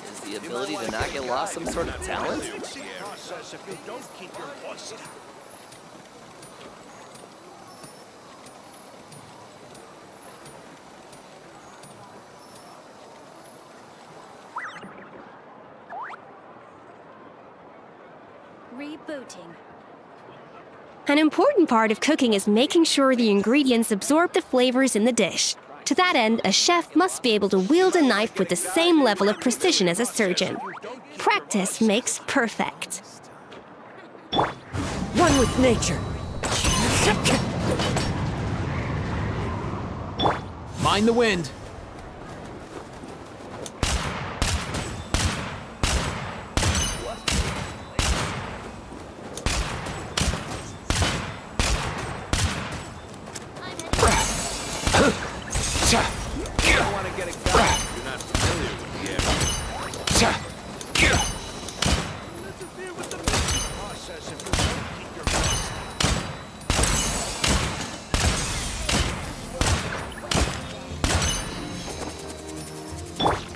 Is the ability to not get lost some sort of talent? Rebooting. An important part of cooking is making sure the ingredients absorb the flavors in the dish. To that end, a chef must be able to wield a knife with the same level of precision as a surgeon. Practice makes perfect. One with nature. Mind the wind.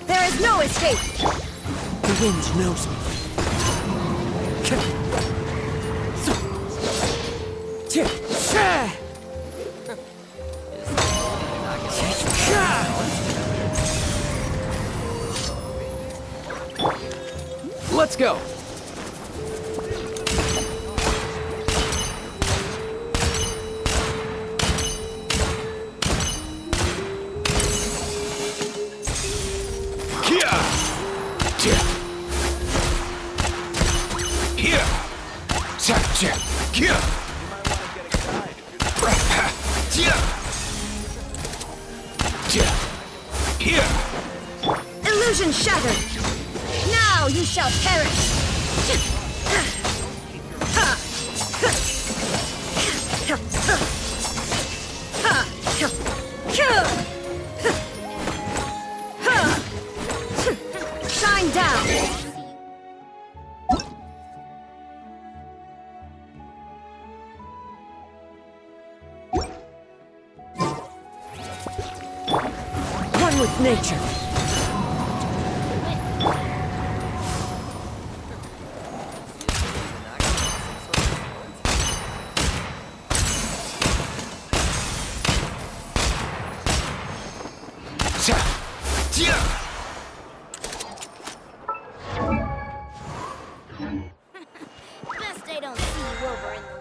There is no escape! The wind knows me. Let's go. Illusion shattered! Now you shall perish! Shine down! One with nature. Best I don't see you over in the...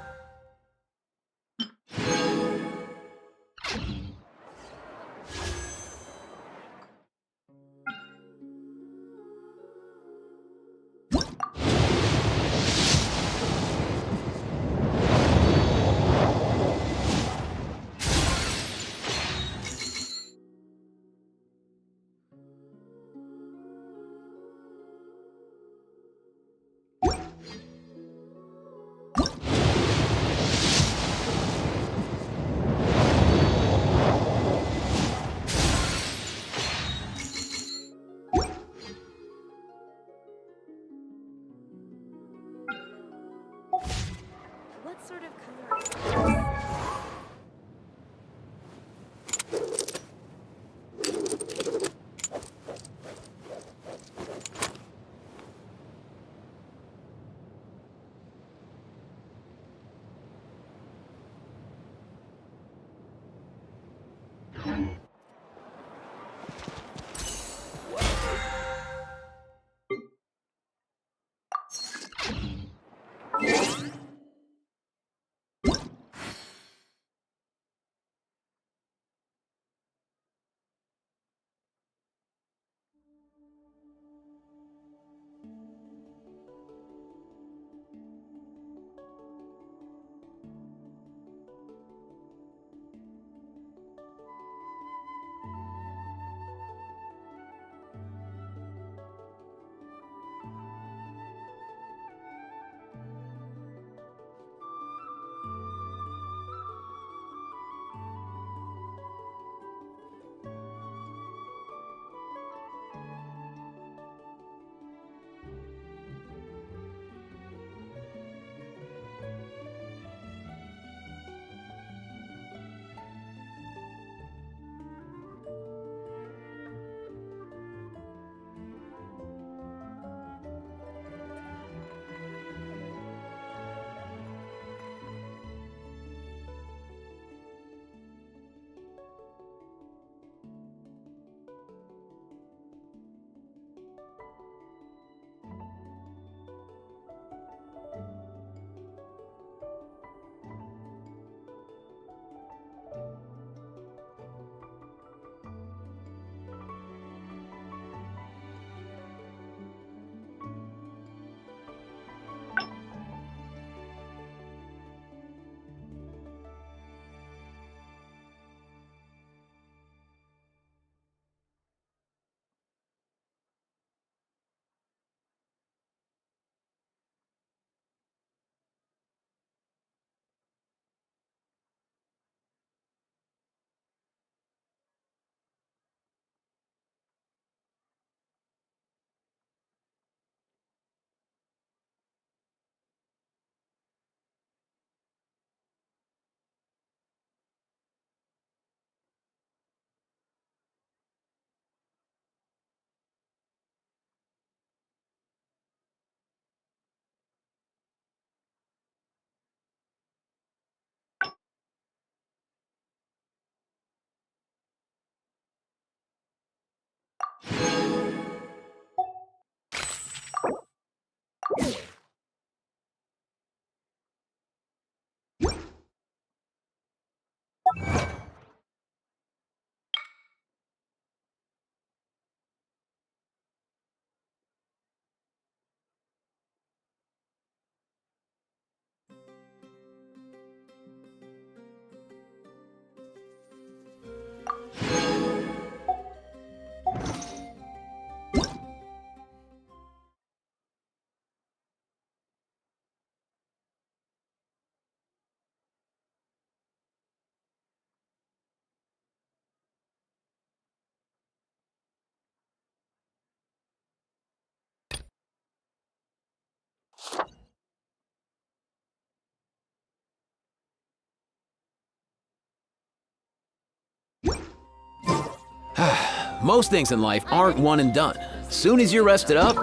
Most things in life aren't one and done. Soon as you're rested up,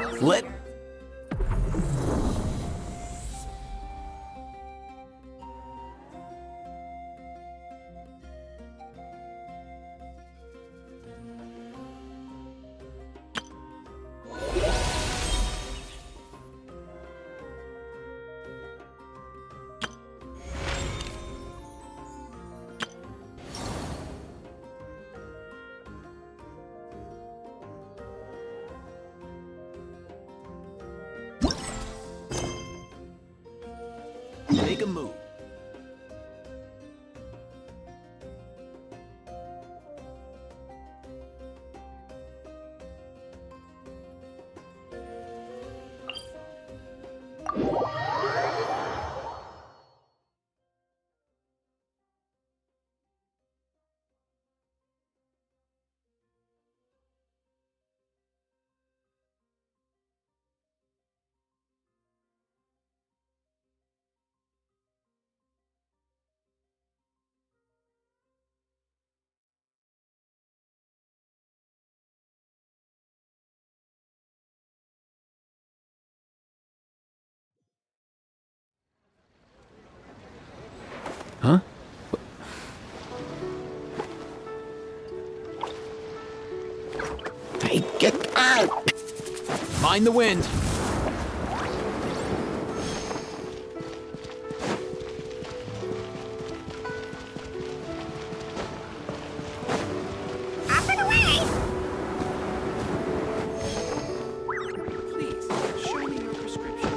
make a move. Huh? Take it out! Mind the wind. Up and away! Please, show me your prescription.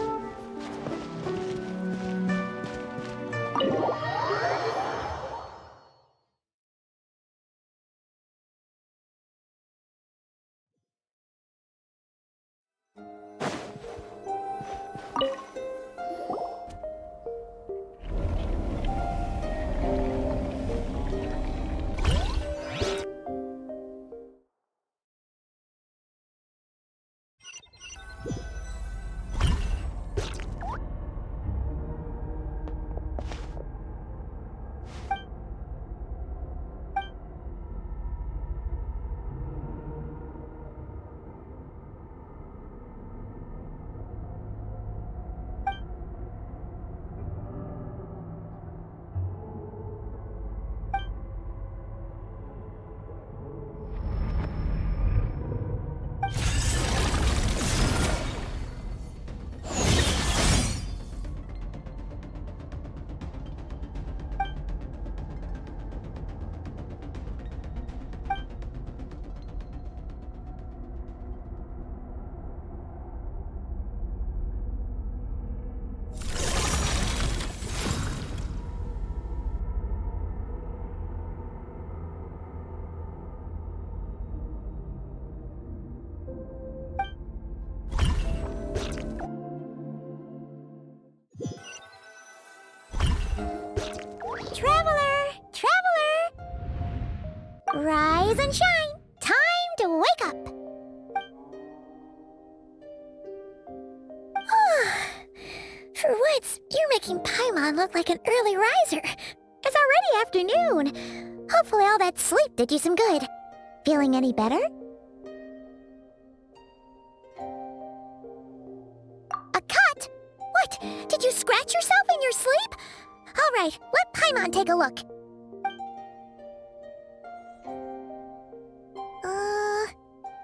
Traveler! Traveler! Rise and shine! Time to wake up! For once, you're making Paimon look like an early riser. It's already afternoon. Hopefully all that sleep did you some good. Feeling any better? A cut? What? Did you scratch yourself in your sleep? All right, let Paimon take a look.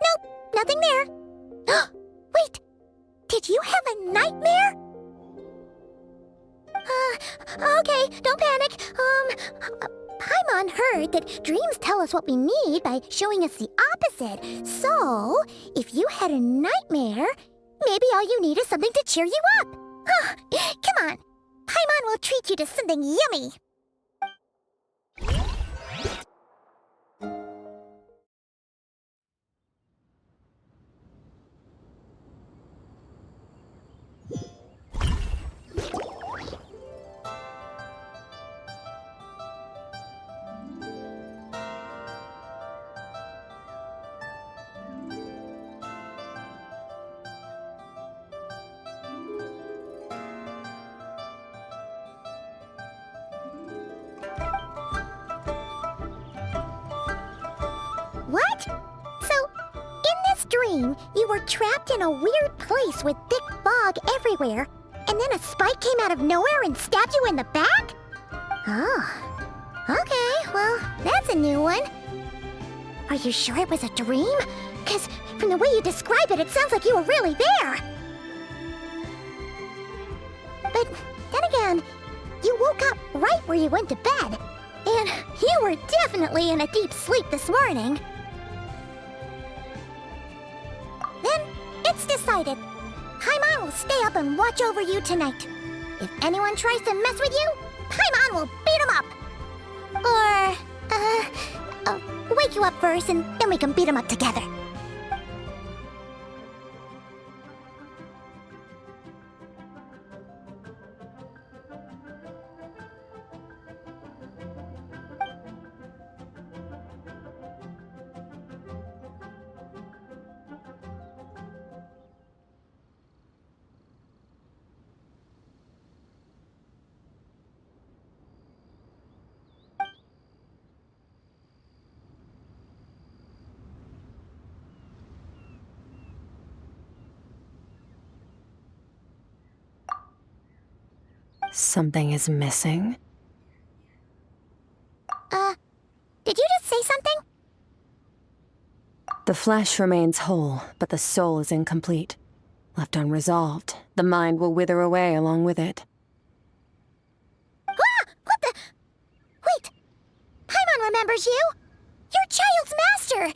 Nope, nothing there. Wait, did you have a nightmare? Okay, don't panic. Paimon heard that dreams tell us what we need by showing us the opposite. So, if you had a nightmare, maybe all you need is something to cheer you up. Come on, Paimon will treat you to something yummy. What? So dream, you were trapped in a weird place with thick fog everywhere, and then a spike came out of nowhere and stabbed you in the back? Oh. Okay, well, that's a new one. Are you sure it was a dream? Because from the way you describe it, it sounds like you were really there. But then again, you woke up right where you went to bed. And you were definitely in a deep sleep this morning. Then, it's decided. Paimon will stay up and watch over you tonight. If anyone tries to mess with you, Paimon will beat him up. Or, I'll wake you up first and then we can beat him up together. Something is missing? Did you just say something? The flesh remains whole, but the soul is incomplete. Left unresolved, the mind will wither away along with it. Ah! What the? Wait! Paimon remembers you! Your child's master!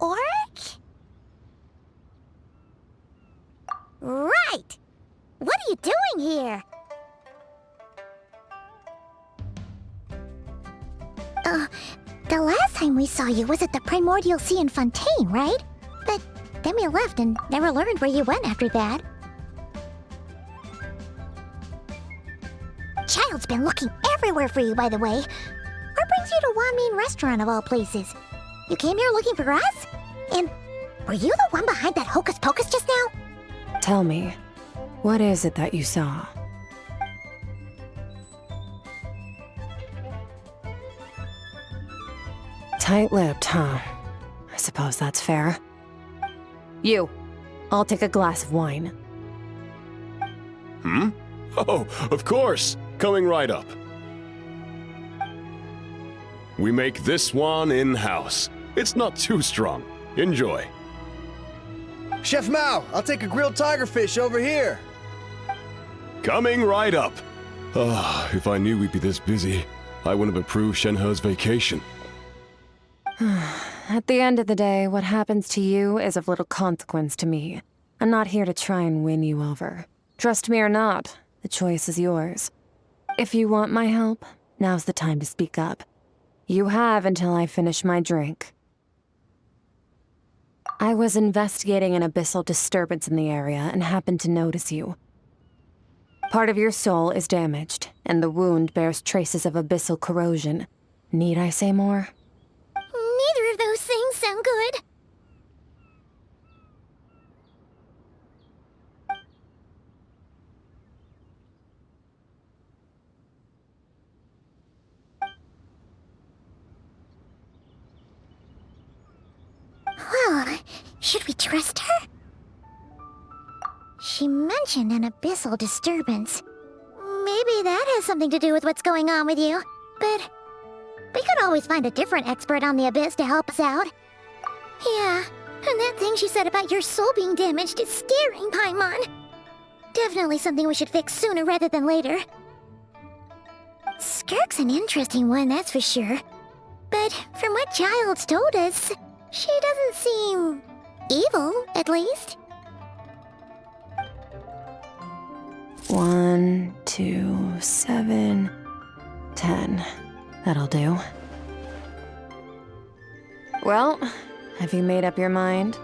Orc? Right! What are you doing here? The last time we saw you was at the Primordial Sea in Fontaine, right? But then we left and never learned where you went after that. Child's been looking everywhere for you, by the way. What brings you to Wanmin Restaurant of all places? You came here looking for us? And were you the one behind that hocus pocus just now? Tell me, what is it that you saw? Tight-lipped, huh? I suppose that's fair. You, I'll take a glass of wine. Hmm? Oh, of course! Coming right up. We make this one in-house. It's not too strong. Enjoy. Chef Mao, I'll take a grilled tigerfish over here. Coming right up. Ah, if I knew we'd be this busy, I wouldn't have approved Shenhe's vacation. At the end of the day, what happens to you is of little consequence to me. I'm not here to try and win you over. Trust me or not, the choice is yours. If you want my help, now's the time to speak up. You have until I finish my drink. I was investigating an abyssal disturbance in the area and happened to notice you. Part of your soul is damaged, and the wound bears traces of abyssal corrosion. Need I say more? Neither of those things sound good. Well, should we trust her? She mentioned an abyssal disturbance. Maybe that has something to do with what's going on with you. But we could always find a different expert on the abyss to help us out. Yeah, and that thing she said about your soul being damaged is scaring, Paimon. Definitely something we should fix sooner rather than later. Skirk's an interesting one, that's for sure. But from what Child's told us, she doesn't seem evil, at least. 1, 2, 7, 10. That'll do. Well, have you made up your mind?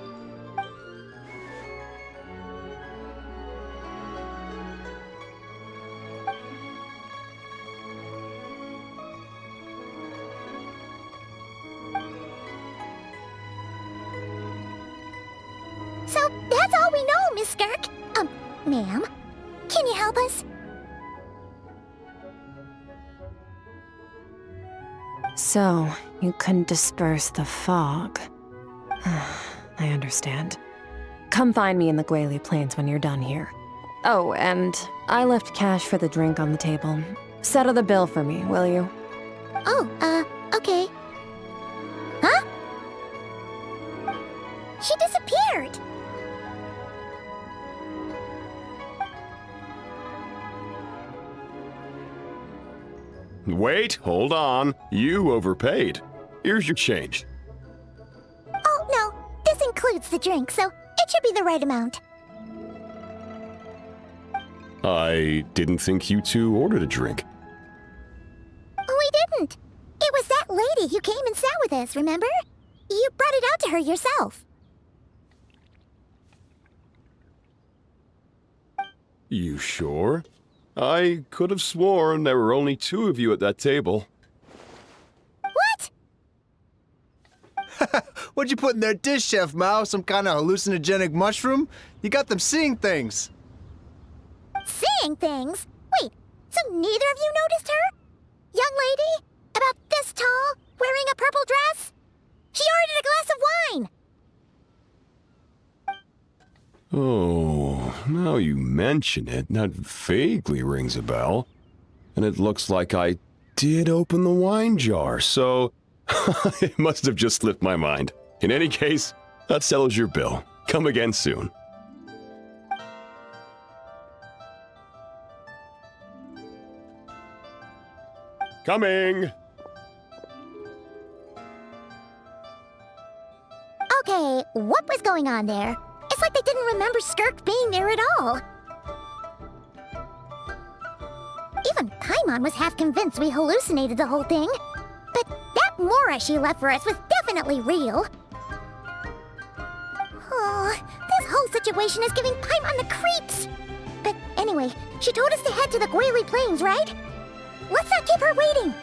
So that's all we know, Miss Skirk. Ma'am, can you help us? So, you couldn't disperse the fog. I understand. Come find me in the Guili Plains when you're done here. Oh, and I left cash for the drink on the table. Settle the bill for me, will you? Oh, okay. Huh? She disappeared! Wait, hold on. You overpaid. Here's your change. Oh, no. This includes the drink, so it should be the right amount. I didn't think you two ordered a drink. We didn't. It was that lady who came and sat with us, remember? You brought it out to her yourself. You sure? I could have sworn there were only 2 of you at that table. What? What'd you put in their dish, Chef Mao? Some kind of hallucinogenic mushroom? You got them seeing things. Seeing things? Wait, so neither of you noticed her? Young lady? About this tall? Wearing a purple dress? She ordered a glass of wine! Oh, now you mention it, that vaguely rings a bell. And it looks like I did open the wine jar, so it must have just slipped my mind. In any case, that settles your bill. Come again soon. Coming! Okay, what was going on there? It's like they didn't remember Skirk being there at all. Even Paimon was half convinced we hallucinated the whole thing. But that Mora she left for us was definitely real. Oh, this whole situation is giving Paimon the creeps. But anyway, she told us to head to the Guili Plains, right? Let's not keep her waiting.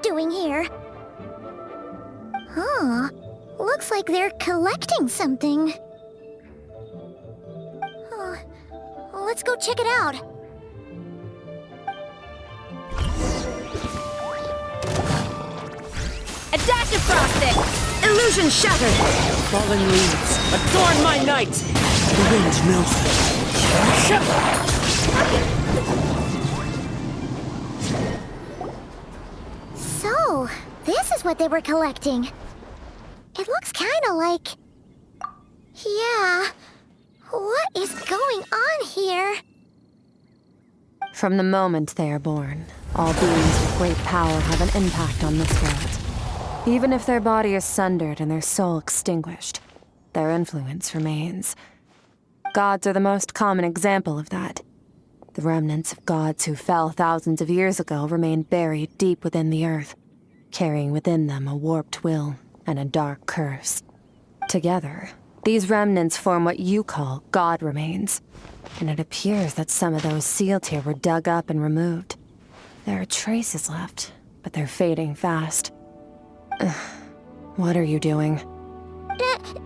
Doing here? Huh. Looks like they're collecting something. Let's go check it out. A dash of frosting! Illusion shattered! Fallen leaves, adorn my night! The wind melted. So, this is what they were collecting. It looks kinda like... Yeah... What is going on here? From the moment they are born, all beings with great power have an impact on this world. Even if their body is sundered and their soul extinguished, their influence remains. Gods are the most common example of that. The remnants of gods who fell thousands of years ago remain buried deep within the earth, carrying within them a warped will and a dark curse. Together, these remnants form what you call god remains, and it appears that some of those sealed here were dug up and removed. There are traces left, but they're fading fast. What are you doing?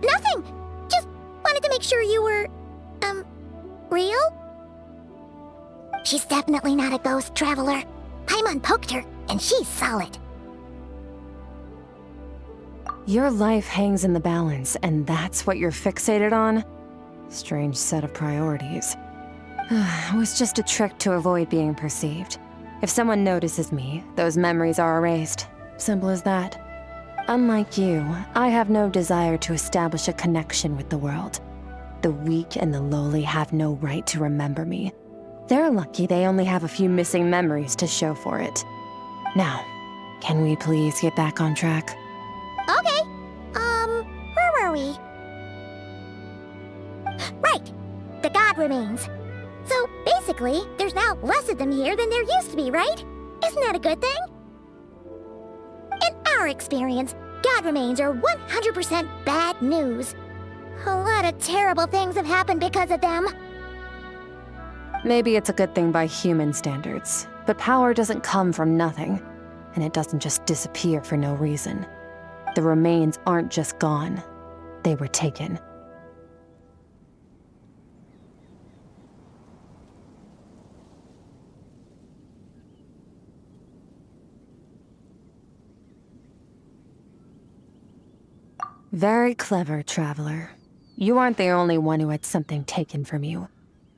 Nothing! Just wanted to make sure you were, real? She's definitely not a ghost traveler. Paimon poked her, and she's solid. Your life hangs in the balance, and that's what you're fixated on? Strange set of priorities. It was just a trick to avoid being perceived. If someone notices me, those memories are erased. Simple as that. Unlike you, I have no desire to establish a connection with the world. The weak and the lowly have no right to remember me. They're lucky they only have a few missing memories to show for it. Now, can we please get back on track? Okay. Where were we? Right. The god remains. So, basically, there's now less of them here than there used to be, right? Isn't that a good thing? In our experience, god remains are 100% bad news. A lot of terrible things have happened because of them. Maybe it's a good thing by human standards, but power doesn't come from nothing, and it doesn't just disappear for no reason. The remains aren't just gone, they were taken. Very clever, traveler. You aren't the only one who had something taken from you.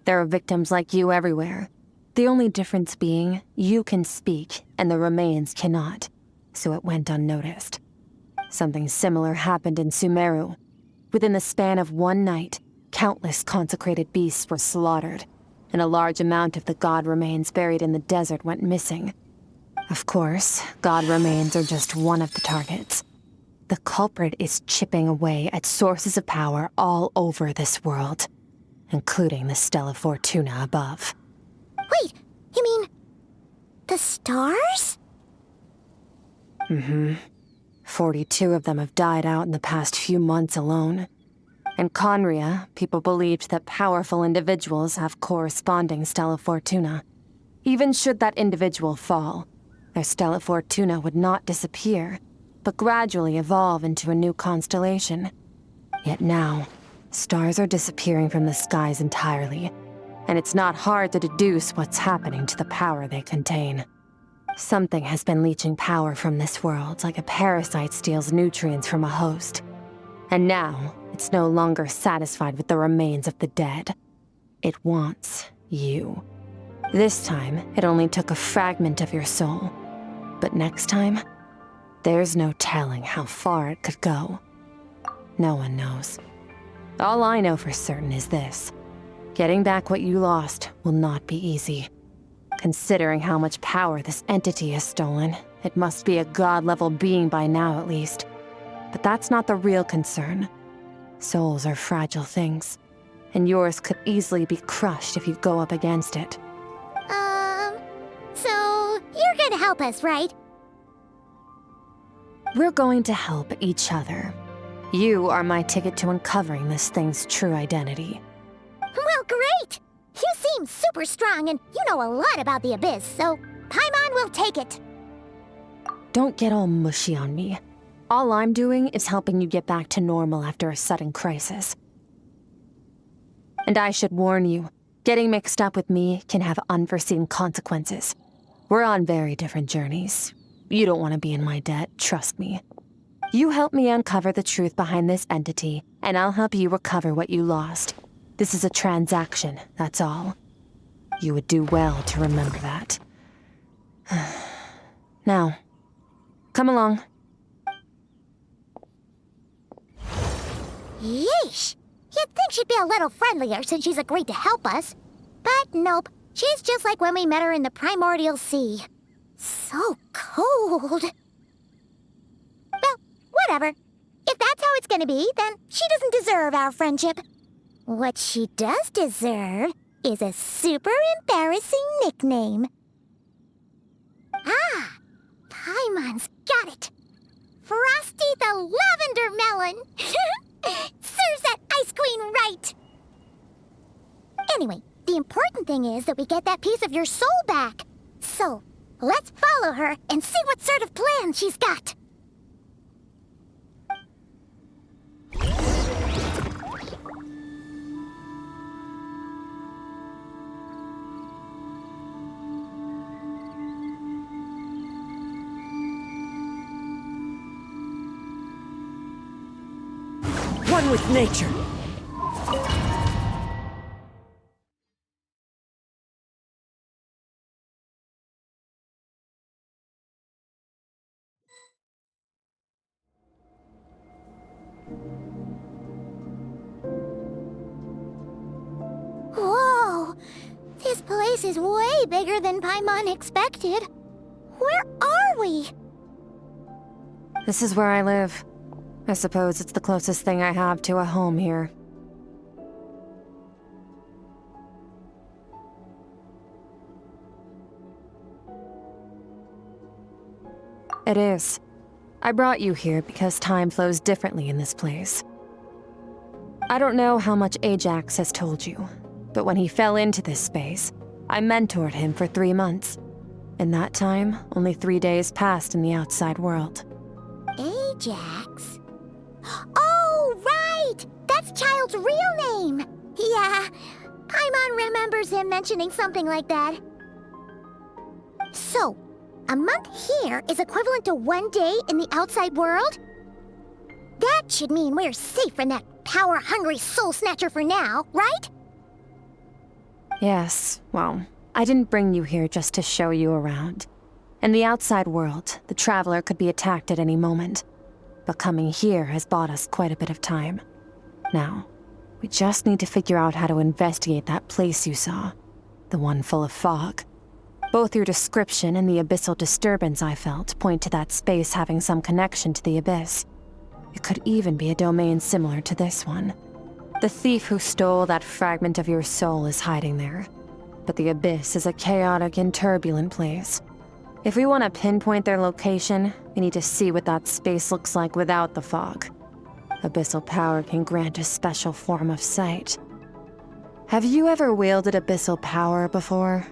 There are victims like you everywhere. The only difference being, you can speak, and the remains cannot, so it went unnoticed. Something similar happened in Sumeru. Within the span of one night, countless consecrated beasts were slaughtered, and a large amount of the god remains buried in the desert went missing. Of course, god remains are just one of the targets. The culprit is chipping away at sources of power all over this world, including the Stella Fortuna above. Wait, you mean... the stars? 42 of them have died out in the past few months alone. In Conria, people believed that powerful individuals have corresponding Stella Fortuna. Even should that individual fall, their Stella Fortuna would not disappear, but gradually evolve into a new constellation. Yet now, stars are disappearing from the skies entirely, and it's not hard to deduce what's happening to the power they contain. Something has been leeching power from this world like a parasite steals nutrients from a host. And now, it's no longer satisfied with the remains of the dead. It wants you. This time, it only took a fragment of your soul. But next time, there's no telling how far it could go. No one knows. All I know for certain is this. Getting back what you lost will not be easy. Considering how much power this entity has stolen, it must be a god-level being by now at least. But that's not the real concern. Souls are fragile things, and yours could easily be crushed if you go up against it. So you're gonna help us, right? We're going to help each other. You are my ticket to uncovering this thing's true identity. Well, great! You seem super strong and you know a lot about the Abyss, so Paimon will take it. Don't get all mushy on me. All I'm doing is helping you get back to normal after a sudden crisis. And I should warn you, getting mixed up with me can have unforeseen consequences. We're on very different journeys. You don't want to be in my debt, trust me. You help me uncover the truth behind this entity, and I'll help you recover what you lost. This is a transaction, that's all. You would do well to remember that. Now, come along. Yeesh! You'd think she'd be a little friendlier since she's agreed to help us. But nope, she's just like when we met her in the primordial sea. So cold. Well, whatever. If that's how it's gonna be, then she doesn't deserve our friendship. What she does deserve is a super embarrassing nickname. Ah, Paimon's got it. Frosty the Lavender Melon. Serves that Ice Queen right. Anyway, the important thing is that we get that piece of your soul back. So, let's follow her and see what sort of plan she's got. One with nature. Whoa! This place is way bigger than Paimon expected. Where are we? This is where I live. I suppose it's the closest thing I have to a home here. It is. I brought you here because time flows differently in this place. I don't know how much Ajax has told you, but when he fell into this space, I mentored him for 3 months. In that time, only 3 days passed in the outside world. Ajax? Oh, right! That's Child's real name! Yeah, Paimon remembers him mentioning something like that. So, a month here is equivalent to 1 day in the outside world? That should mean we're safe from that power-hungry soul snatcher for now, right? Yes, well, I didn't bring you here just to show you around. In the outside world, the Traveler could be attacked at any moment. But coming here has bought us quite a bit of time. Now, we just need to figure out how to investigate that place you saw. The one full of fog. Both your description and the abyssal disturbance I felt point to that space having some connection to the abyss. It could even be a domain similar to this one. The thief who stole that fragment of your soul is hiding there. But the abyss is a chaotic and turbulent place. If we want to pinpoint their location, we need to see what that space looks like without the fog. Abyssal power can grant a special form of sight. Have you ever wielded abyssal power before?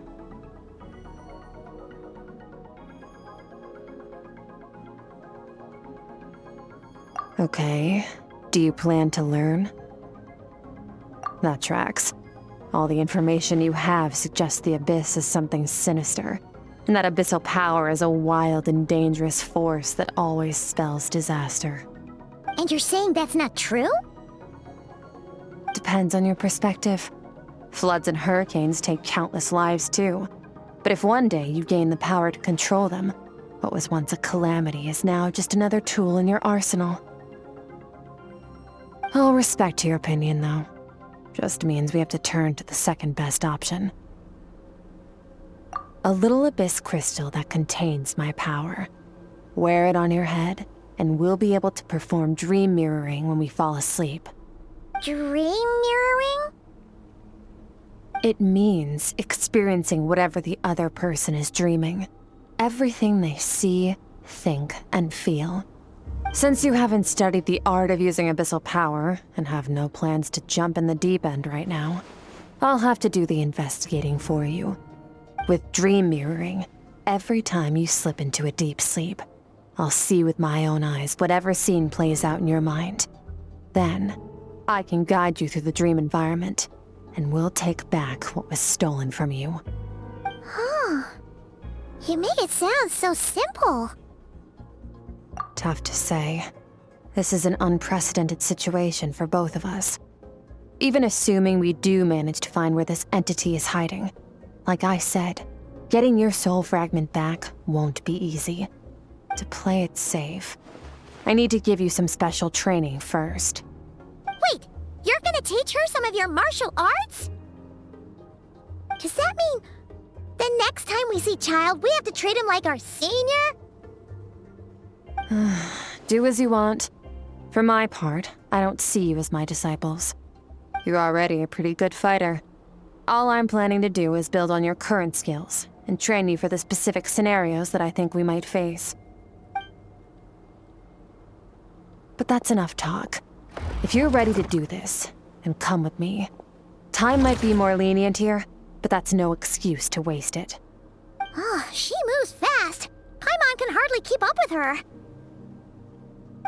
Okay, do you plan to learn? That tracks. All the information you have suggests the abyss is something sinister, and that abyssal power is a wild and dangerous force that always spells disaster. And you're saying that's not true? Depends on your perspective. Floods and hurricanes take countless lives too. But if one day you gain the power to control them, what was once a calamity is now just another tool in your arsenal. I'll respect your opinion, though. Just means we have to turn to the second best option. A little abyss crystal that contains my power. Wear it on your head, and we'll be able to perform dream mirroring when we fall asleep. Dream mirroring? It means experiencing whatever the other person is dreaming. Everything they see, think, and feel. Since you haven't studied the art of using abyssal power, and have no plans to jump in the deep end right now, I'll have to do the investigating for you. With dream mirroring, every time you slip into a deep sleep, I'll see with my own eyes whatever scene plays out in your mind. Then, I can guide you through the dream environment, and we'll take back what was stolen from you. Huh. You make it sound so simple. Tough to say. This is an unprecedented situation for both of us. Even assuming we do manage to find where this entity is hiding, like I said, getting your soul fragment back won't be easy. To play it safe, I need to give you some special training first. Wait, you're gonna teach her some of your martial arts? Does that mean the next time we see Child, we have to treat him like our senior? Do as you want. For my part, I don't see you as my disciples. You're already a pretty good fighter. All I'm planning to do is build on your current skills and train you for the specific scenarios that I think we might face. But that's enough talk. If you're ready to do this, then come with me. Time might be more lenient here, but that's no excuse to waste it. Oh, she moves fast. Paimon can hardly keep up with her.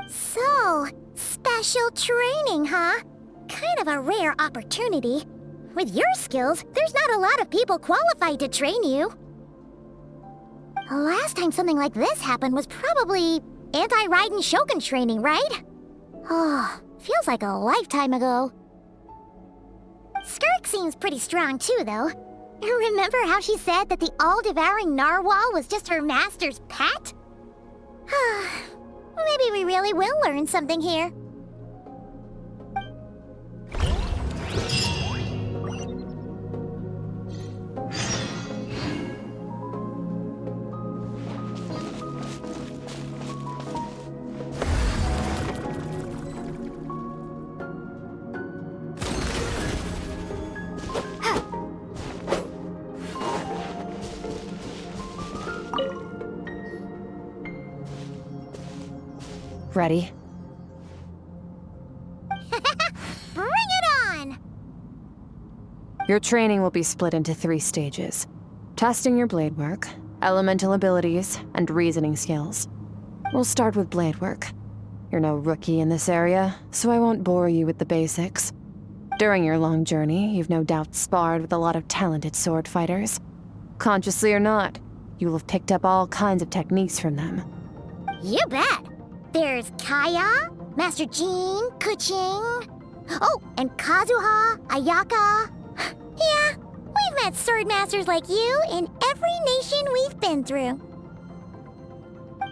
So, special training, huh? Kind of a rare opportunity. With your skills, there's not a lot of people qualified to train you. The last time something like this happened was probably anti-Raiden Shogun training, right? Oh, feels like a lifetime ago. Skirk seems pretty strong too, though. Remember how she said that the all-devouring narwhal was just her master's pet? Maybe we really will learn something here. Ready? Bring it on! Your training will be split into 3 stages. Testing your blade work, elemental abilities, and reasoning skills. We'll start with blade work. You're no rookie in this area, so I won't bore you with the basics. During your long journey, you've no doubt sparred with a lot of talented sword fighters. Consciously or not, you'll have picked up all kinds of techniques from them. You bet! There's Kaya, Master Jean, Kuching. Oh, and Kazuha, Ayaka. Yeah, we've met sword masters like you in every nation we've been through.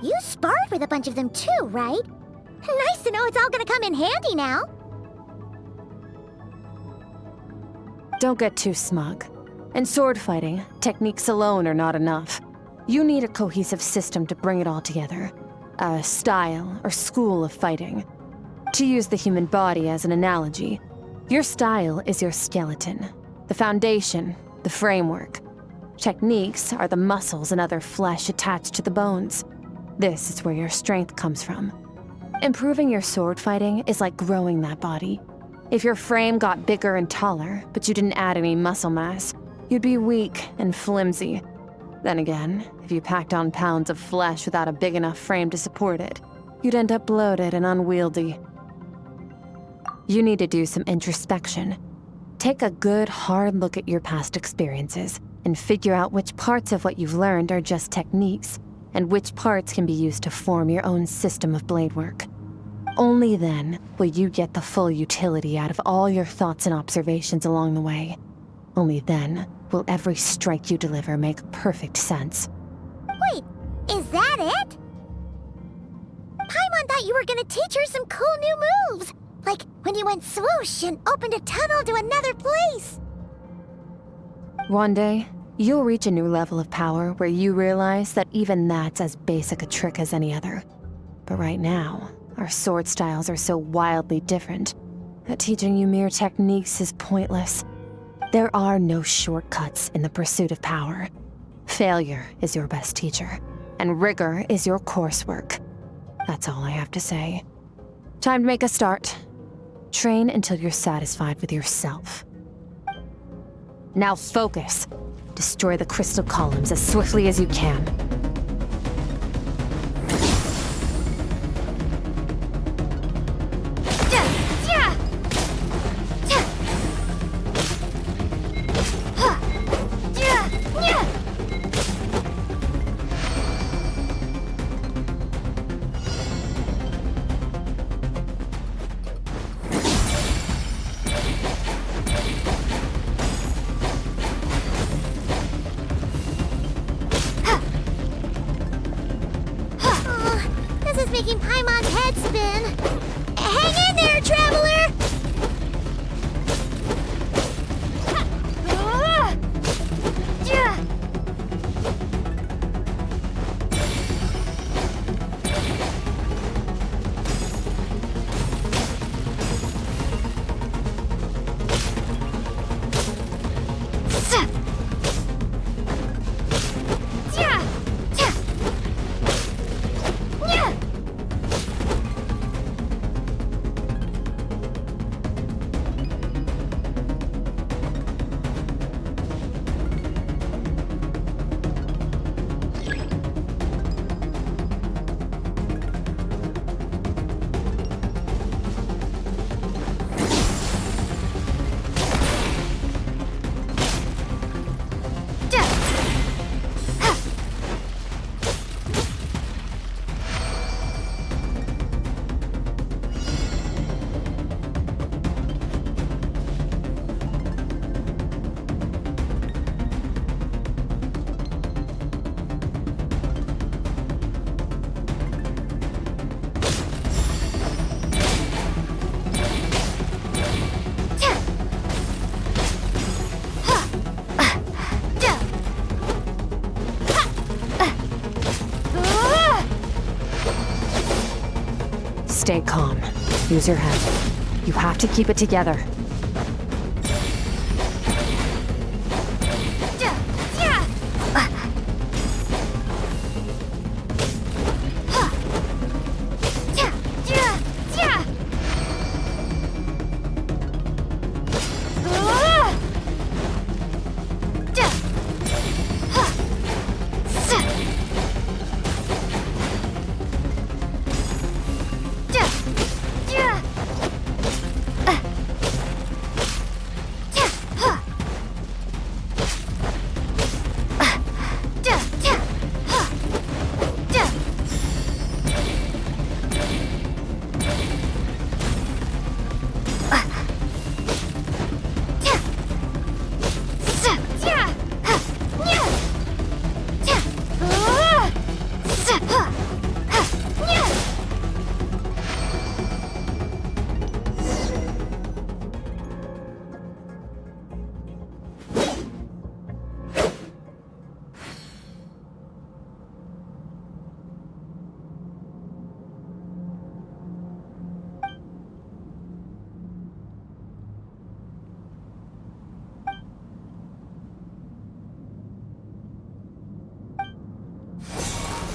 You sparred with a bunch of them too, right? Nice to know it's all gonna come in handy now. Don't get too smug. In sword fighting, techniques alone are not enough. You need a cohesive system to bring it all together. A style or school of fighting. To use the human body as an analogy, your style is your skeleton, the foundation, the framework. Techniques are the muscles and other flesh attached to the bones. This is where your strength comes from. Improving your sword fighting is like growing that body. If your frame got bigger and taller, but you didn't add any muscle mass, you'd be weak and flimsy. Then again, if you packed on pounds of flesh without a big enough frame to support it, you'd end up bloated and unwieldy. You need to do some introspection. Take a good, hard look at your past experiences and figure out which parts of what you've learned are just techniques, and which parts can be used to form your own system of blade work. Only then will you get the full utility out of all your thoughts and observations along the way. Only then will every strike you deliver make perfect sense. Wait, is that it? Paimon thought you were gonna teach her some cool new moves. Like when you went swoosh and opened a tunnel to another place. One day, you'll reach a new level of power where you realize that even that's as basic a trick as any other. But right now, our sword styles are so wildly different that teaching you mere techniques is pointless. There are no shortcuts in the pursuit of power. Failure is your best teacher, and rigor is your coursework. That's all I have to say. Time to make a start. Train until you're satisfied with yourself. Now focus. Destroy the crystal columns as swiftly as you can. Making Paimon's head spin. Hang in there, traveler! Stay calm. Use your head. You have to keep it together.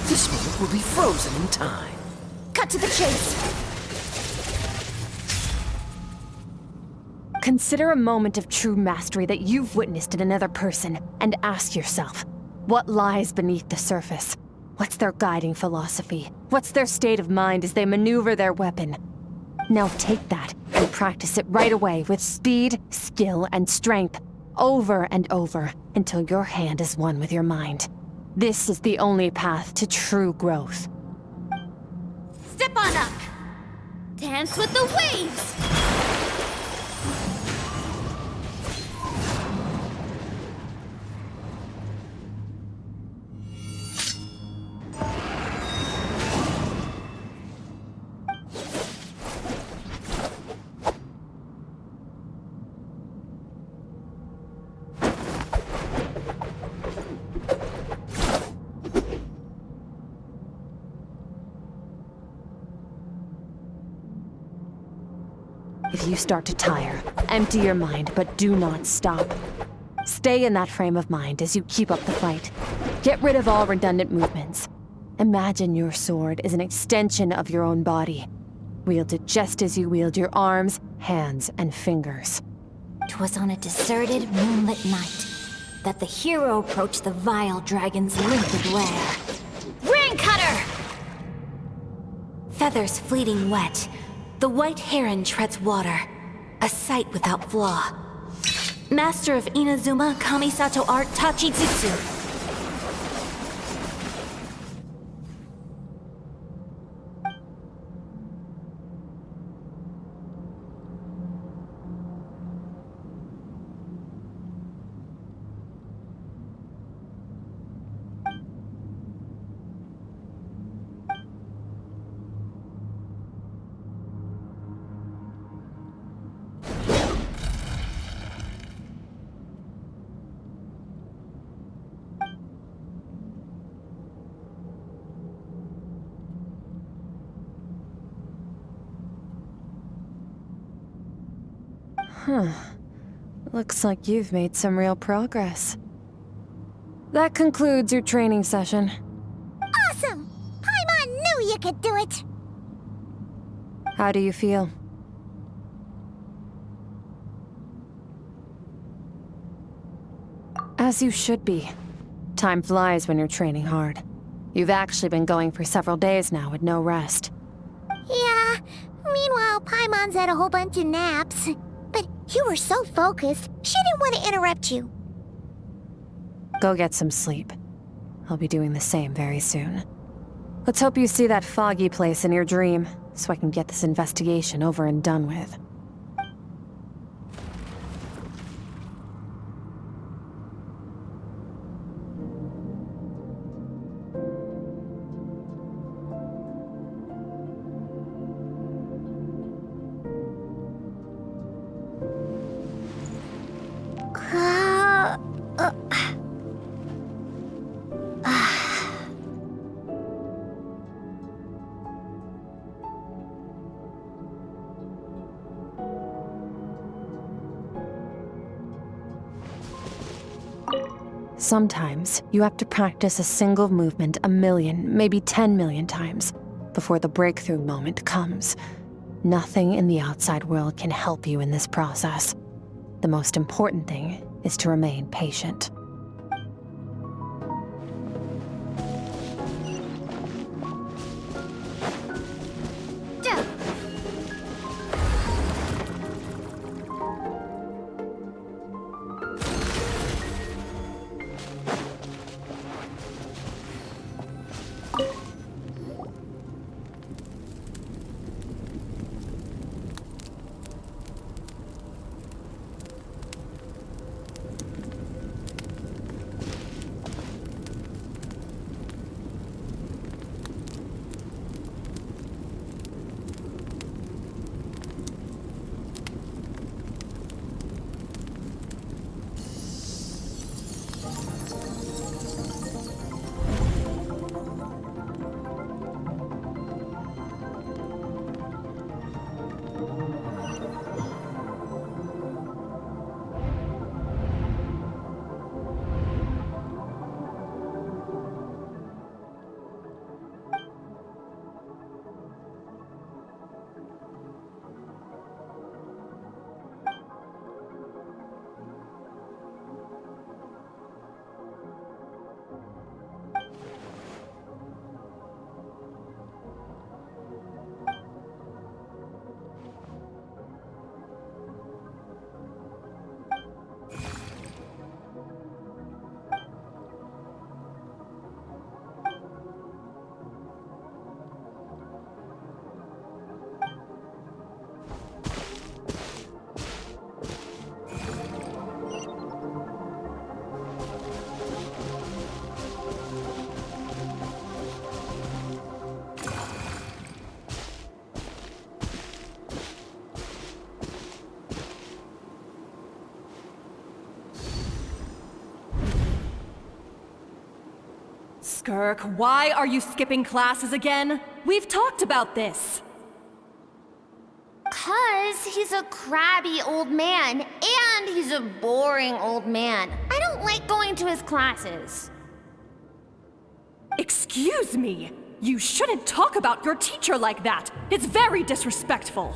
This moment will be frozen in time. Cut to the chase. Consider a moment of true mastery that you've witnessed in another person, and ask yourself, what lies beneath the surface? What's their guiding philosophy? What's their state of mind as they maneuver their weapon? Now take that and practice it right away with speed, skill, and strength, over and over, until your hand is one with your mind. This is the only path to true growth. Step on up. Dance with the waves. If you start to tire, empty your mind, but do not stop. Stay in that frame of mind as you keep up the fight. Get rid of all redundant movements. Imagine your sword is an extension of your own body. Wield it just as you wield your arms, hands, and fingers. 'Twas on a deserted, moonlit night that the hero approached the vile dragon's limpid lair. Ring cutter! Feathers fleeting wet, the white heron treads water, a sight without flaw. Master of Inazuma Kamisato art Tachijutsu. Huh. Looks like you've made some real progress. That concludes your training session. Awesome! Paimon knew you could do it! How do you feel? As you should be. Time flies when you're training hard. You've actually been going for several days now with no rest. Yeah, meanwhile Paimon's had a whole bunch of naps. But you were so focused, she didn't want to interrupt you. Go get some sleep. I'll be doing the same very soon. Let's hope you see that foggy place in your dream, so I can get this investigation over and done with. Sometimes you have to practice a single movement 1,000,000, maybe 10,000,000 times before the breakthrough moment comes. Nothing in the outside world can help you in this process. The most important thing is to remain patient. Skirk, why are you skipping classes again? We've talked about this. 'Cause he's a crabby old man, and he's a boring old man. I don't like going to his classes. Excuse me! You shouldn't talk about your teacher like that! It's very disrespectful!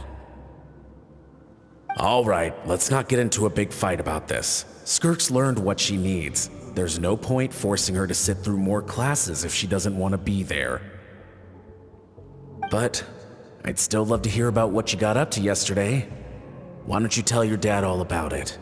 All right, let's not get into a big fight about this. Skirk's learned what she needs. There's no point forcing her to sit through more classes if she doesn't want to be there. But I'd still love to hear about what you got up to yesterday. Why don't you tell your dad all about it?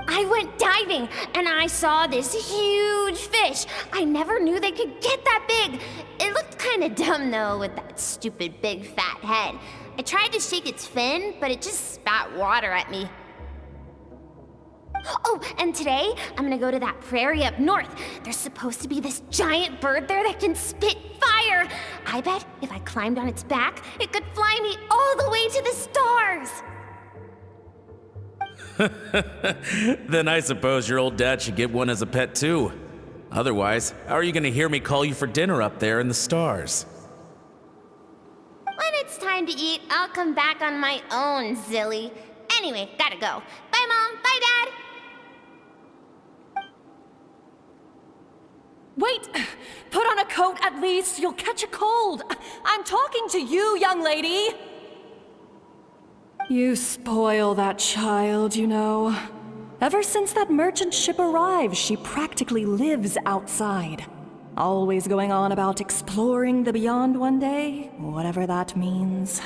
I went diving, and I saw this huge fish. I never knew they could get that big. It looked kinda dumb, though, with that stupid big fat head. I tried to shake its fin, but it just spat water at me. Oh, and today, I'm gonna go to that prairie up north. There's supposed to be this giant bird there that can spit fire. I bet if I climbed on its back, it could fly me all the way to the stars. Then I suppose your old dad should get one as a pet too. Otherwise, how are you gonna hear me call you for dinner up there in the stars? When it's time to eat, I'll come back on my own, Zilly. Anyway, gotta go. Bye, Mom. Bye, Dad. Wait! Put on a coat at least, you'll catch a cold! I'm talking to you, young lady! You spoil that child, you know. Ever since that merchant ship arrived, she practically lives outside. Always going on about exploring the beyond one day, whatever that means.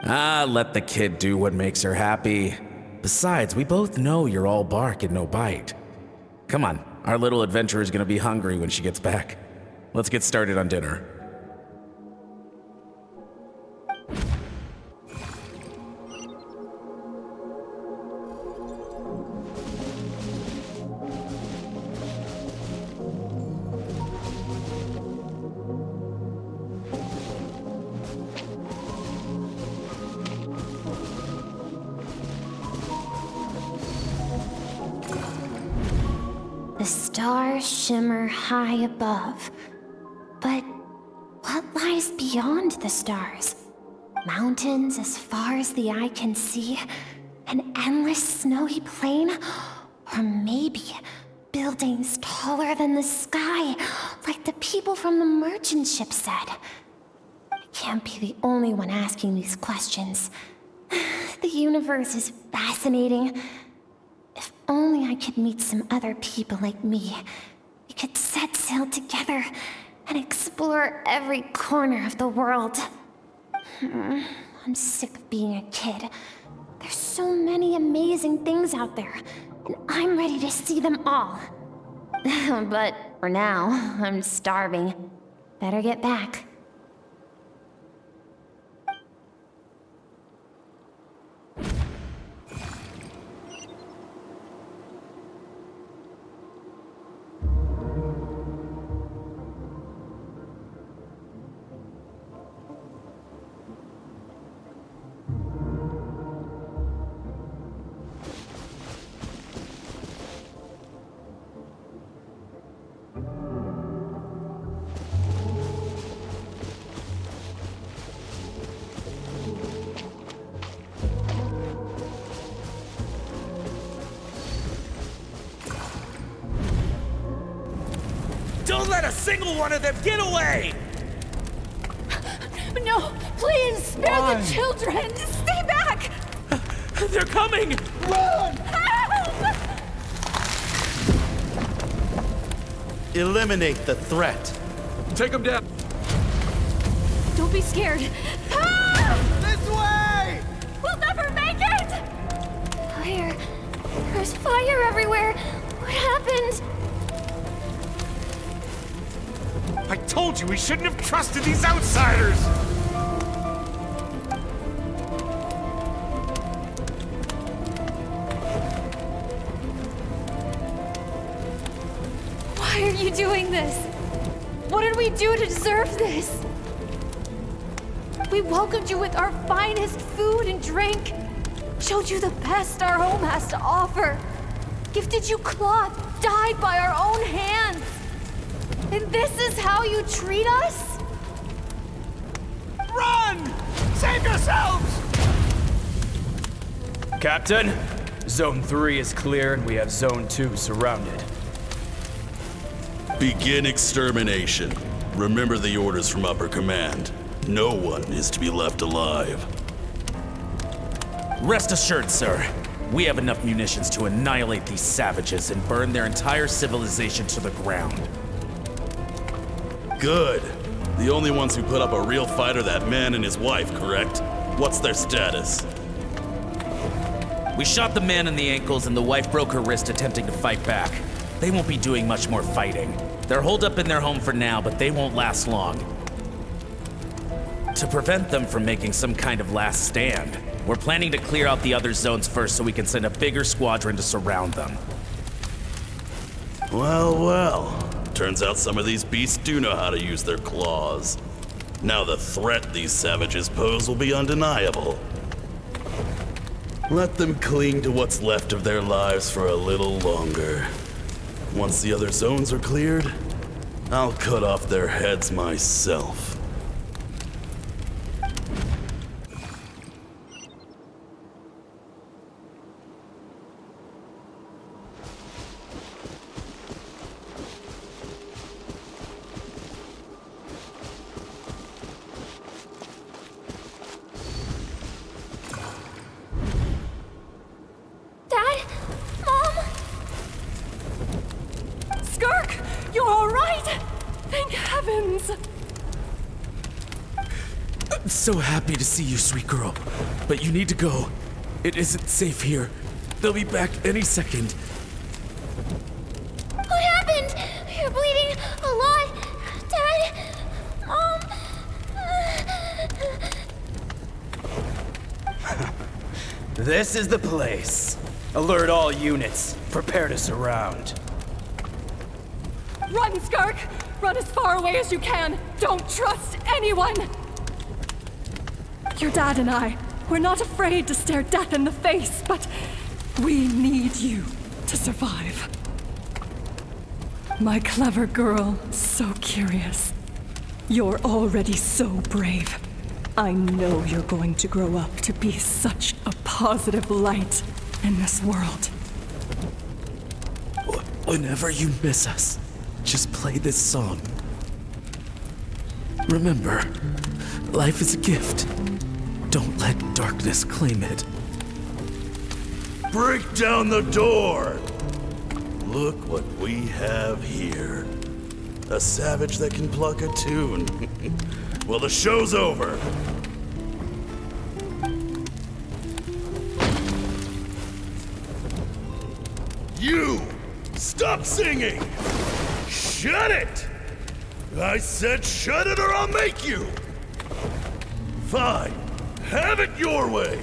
Ah, let the kid do what makes her happy. Besides, we both know you're all bark and no bite. Come on, our little adventurer's gonna be hungry when she gets back. Let's get started on dinner. The stars shimmer high above. But what lies beyond the stars? Mountains as far as the eye can see? An endless snowy plain? Or maybe buildings taller than the sky, like the people from the merchant ship said. I can't be the only one asking these questions. The universe is fascinating. If only I could meet some other people like me. We could set sail together and explore every corner of the world. I'm sick of being a kid. There's so many amazing things out there, and I'm ready to see them all. But for now, I'm starving. Better get back. Don't let a single one of them get away! No, please, spare the children! Stay back! They're coming! Run! Help! Eliminate the threat. Take them down. Don't be scared. This way! We'll never make it! Fire. There's fire everywhere. What happened? I told you we shouldn't have trusted these outsiders! Why are you doing this? What did we do to deserve this? We welcomed you with our finest food and drink, showed you the best our home has to offer, gifted you cloth dyed by our own hands. And this is how you treat us? Run! Save yourselves! Captain, Zone 3 is clear and we have Zone 2 surrounded. Begin extermination. Remember the orders from upper command. No one is to be left alive. Rest assured, sir. We have enough munitions to annihilate these savages and burn their entire civilization to the ground. Good. The only ones who put up a real fight are that man and his wife, correct? What's their status? We shot the man in the ankles and the wife broke her wrist attempting to fight back. They won't be doing much more fighting. They're holed up in their home for now, but they won't last long. To prevent them from making some kind of last stand, we're planning to clear out the other zones first so we can send a bigger squadron to surround them. Well, well. Turns out some of these beasts do know how to use their claws. Now the threat these savages pose will be undeniable. Let them cling to what's left of their lives for a little longer. Once the other zones are cleared, I'll cut off their heads myself. So happy to see you, sweet girl. But you need to go. It isn't safe here. They'll be back any second. What happened? You're bleeding a lot. Dad? Mom? This is the place. Alert all units. Prepare to surround. Run, Skark! Run as far away as you can! Don't trust anyone! Your dad and I, we're not afraid to stare death in the face, but we need you to survive. My clever girl, so curious. You're already so brave. I know you're going to grow up to be such a positive light in this world. Whenever you miss us, just play this song. Remember, life is a gift. Don't let darkness claim it. Break down the door! Look what we have here. A savage that can pluck a tune. Well, the show's over. You! Stop singing! Shut it! I said shut it or I'll make you! Fine. Have it your way!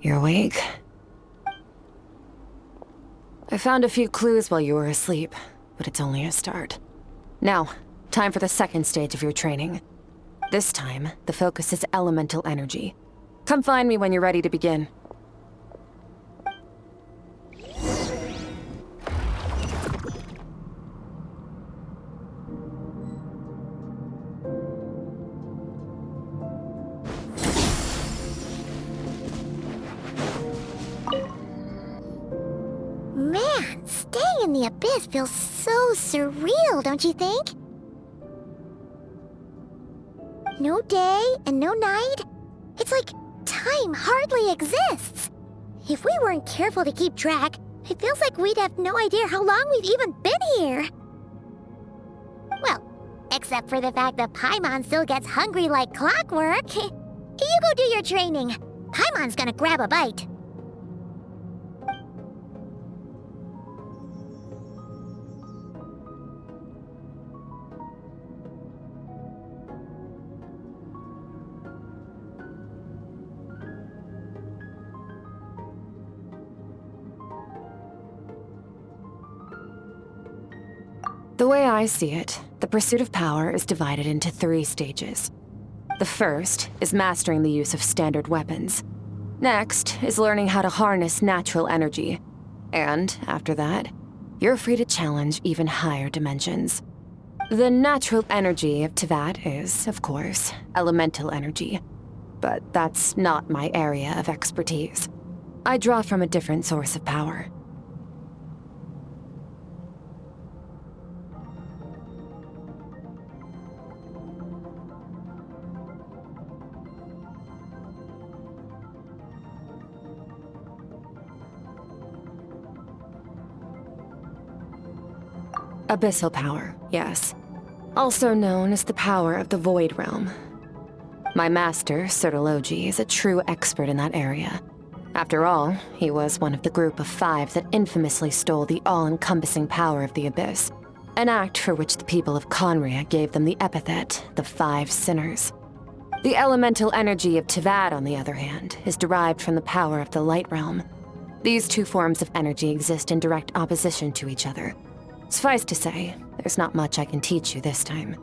You're awake? I found a few clues while you were asleep, but it's only a start. Now, time for the second stage of your training. This time, the focus is elemental energy. Come find me when you're ready to begin. Man, staying in the abyss feels so surreal, don't you think? No day and no night? It's like time hardly exists. If we weren't careful to keep track, it feels like we'd have no idea how long we've even been here. Well, except for the fact that Paimon still gets hungry like clockwork. You go do your training. Paimon's gonna grab a bite. The way I see it, the pursuit of power is divided into 3 stages. The first is mastering the use of standard weapons. Next is learning how to harness natural energy. And after that, you're free to challenge even higher dimensions. The natural energy of Teyvat is, of course, elemental energy. But that's not my area of expertise. I draw from a different source of power. Abyssal power, yes. Also known as the power of the Void Realm. My master, Sertologi, is a true expert in that area. After all, he was one of the group of 5 that infamously stole the all-encompassing power of the Abyss, an act for which the people of Conria gave them the epithet, the 5 Sinners. The elemental energy of Teyvat, on the other hand, is derived from the power of the Light Realm. These 2 forms of energy exist in direct opposition to each other. Suffice to say, there's not much I can teach you this time.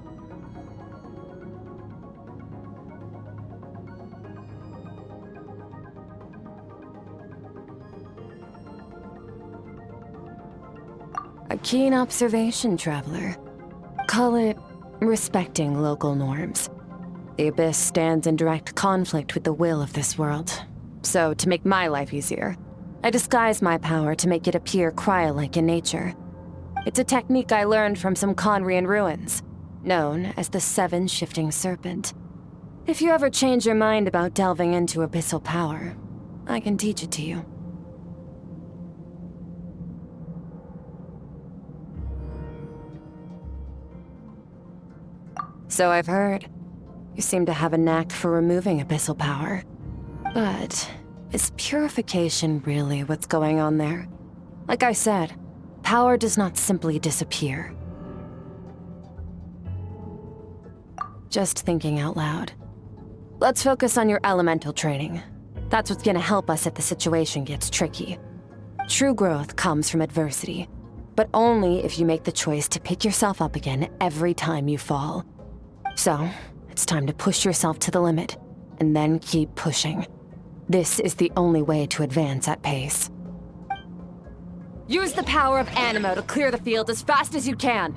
A keen observation, traveler. Call it respecting local norms. The Abyss stands in direct conflict with the will of this world. So, to make my life easier, I disguise my power to make it appear cryo-like in nature. It's a technique I learned from some Conrian ruins, known as the 7 Shifting Serpent. If you ever change your mind about delving into abyssal power, I can teach it to you. So I've heard. You seem to have a knack for removing abyssal power. But is purification really what's going on there? Like I said, power does not simply disappear. Just thinking out loud. Let's focus on your elemental training. That's what's gonna help us if the situation gets tricky. True growth comes from adversity, but only if you make the choice to pick yourself up again every time you fall. So, it's time to push yourself to the limit, and then keep pushing. This is the only way to advance at pace. Use the power of Animo to clear the field as fast as you can.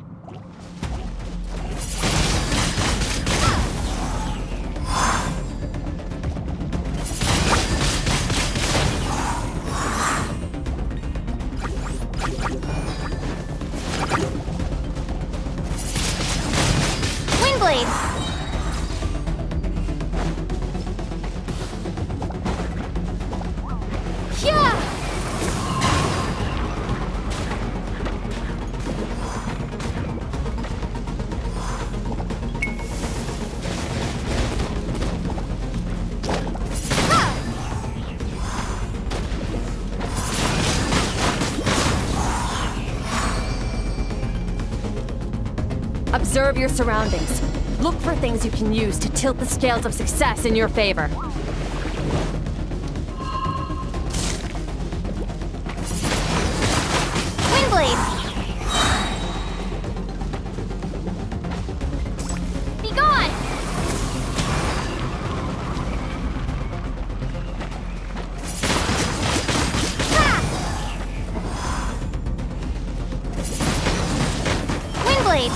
Windblade! Yeah! Observe your surroundings. Look for things you can use to tilt the scales of success in your favor. Windblade! Be gone! Windblade!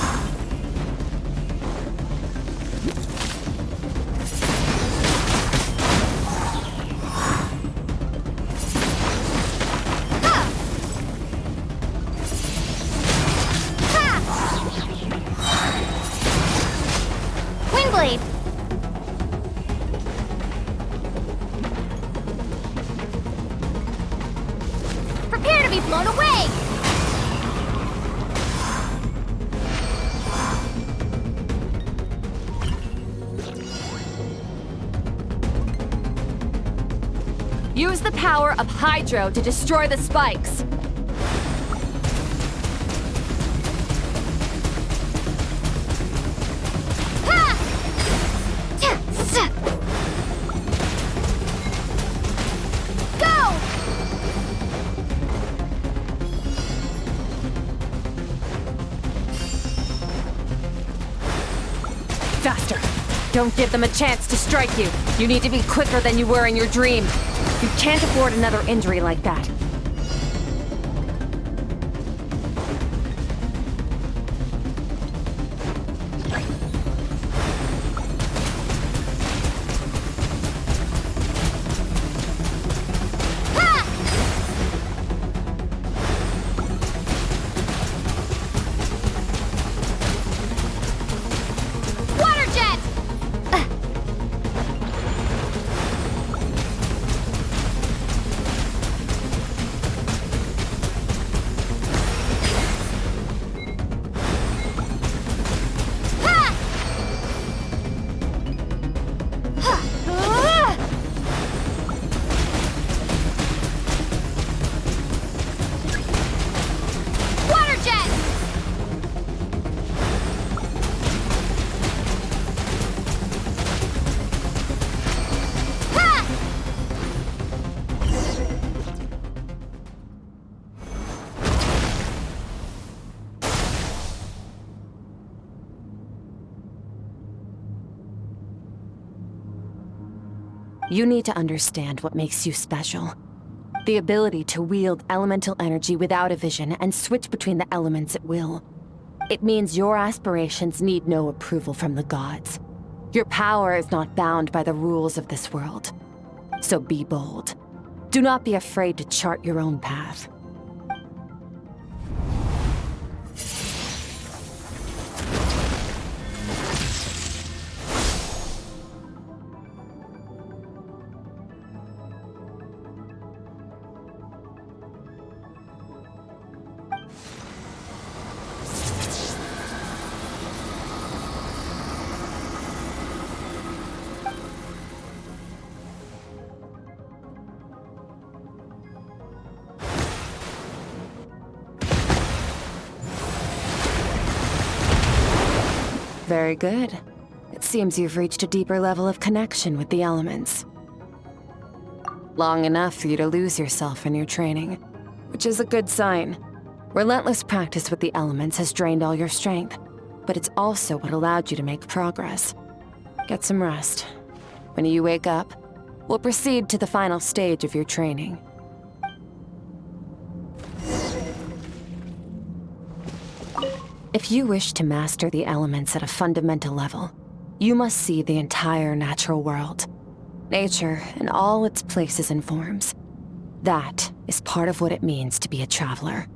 Windblade! Prepare to be blown away! Use the power of Hydro to destroy the spikes. Faster! Don't give them a chance to strike you. You need to be quicker than you were in your dream. You can't afford another injury like that. You need to understand what makes you special. The ability to wield elemental energy without a vision and switch between the elements at will. It means your aspirations need no approval from the gods. Your power is not bound by the rules of this world. So be bold. Do not be afraid to chart your own path. Very good. It seems you've reached a deeper level of connection with the elements. Long enough for you to lose yourself in your training, which is a good sign. Relentless practice with the elements has drained all your strength, but it's also what allowed you to make progress. Get some rest. When you wake up, we'll proceed to the final stage of your training. If you wish to master the elements at a fundamental level, you must see the entire natural world. Nature in all its places and forms. That is part of what it means to be a traveler.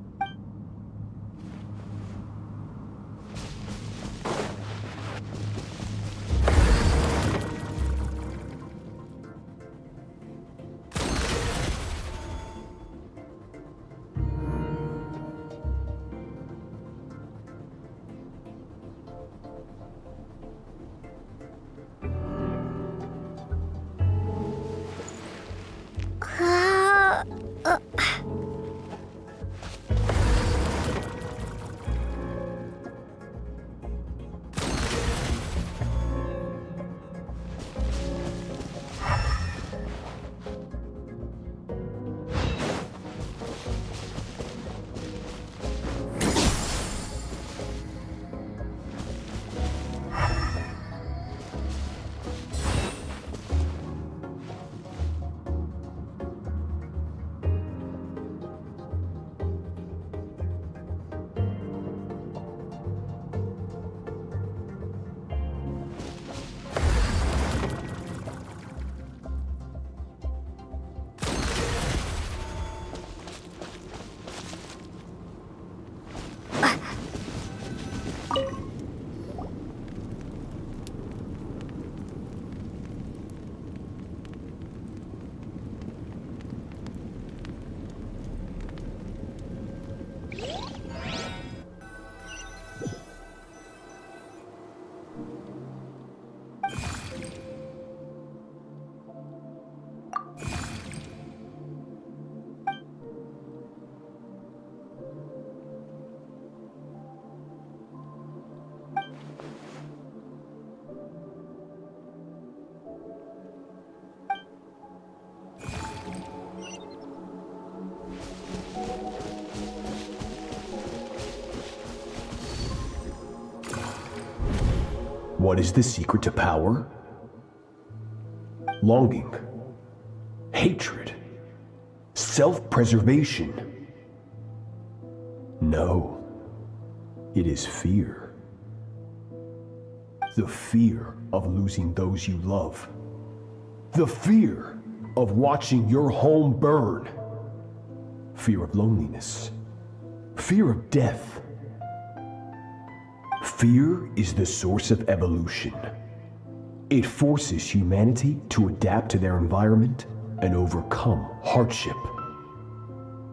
What is the secret to power? Longing, hatred, self-preservation. No, it is fear. The fear of losing those you love. The fear of watching your home burn. Fear of loneliness. Fear of death. Fear is the source of evolution. It forces humanity to adapt to their environment and overcome hardship.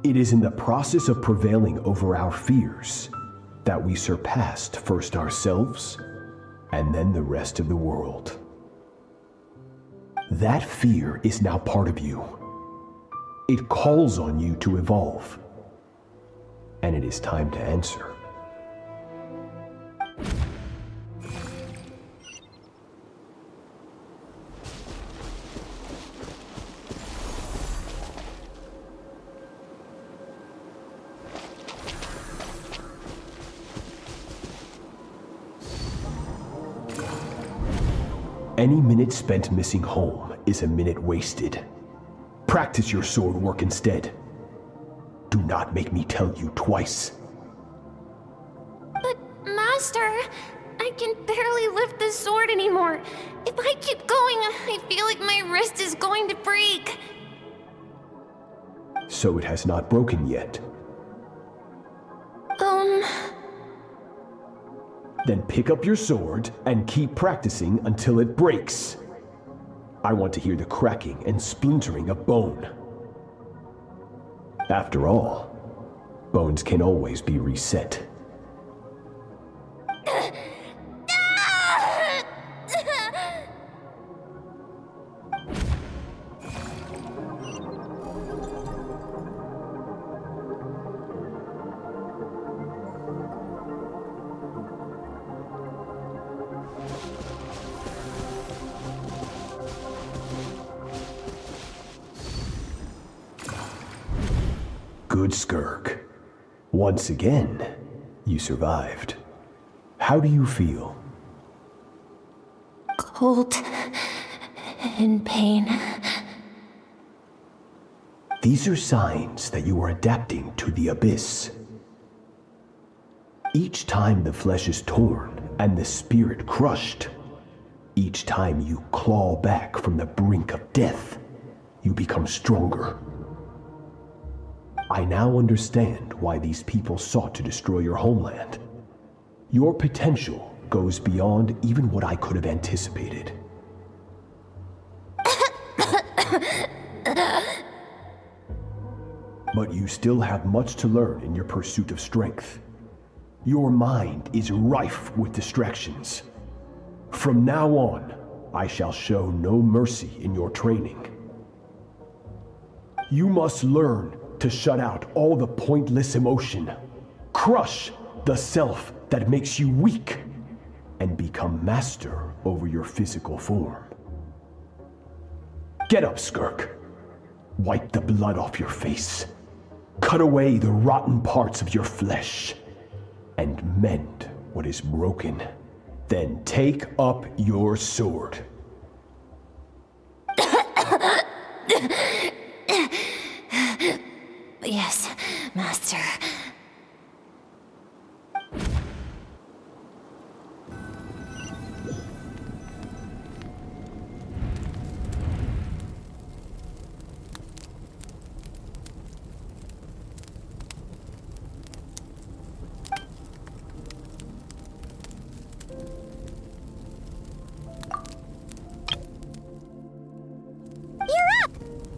It is in the process of prevailing over our fears that we surpassed first ourselves and then the rest of the world. That fear is now part of you. It calls on you to evolve. And it is time to answer. Any minute spent missing home is a minute wasted. Practice your sword work instead. Do not make me tell you twice. But, Master, I can barely lift the sword anymore. If I keep going, I feel like my wrist is going to break. So it has not broken yet. Then pick up your sword and keep practicing until it breaks. I want to hear the cracking and splintering of bone. After all, bones can always be reset. good, Skirk. Once again, you survived. How do you feel? Cold. In pain. These are signs that you are adapting to the abyss. Each time the flesh is torn and the spirit crushed, each time you claw back from the brink of death, you become stronger. I now understand why these people sought to destroy your homeland. Your potential goes beyond even what I could have anticipated. But you still have much to learn in your pursuit of strength. Your mind is rife with distractions. From now on, I shall show no mercy in your training. You must learn to shut out all the pointless emotion, crush the self that makes you weak, and become master over your physical form. Get up, Skirk. Wipe the blood off your face. Cut away the rotten parts of your flesh, and mend what is broken. Then take up your sword. Yes, Master.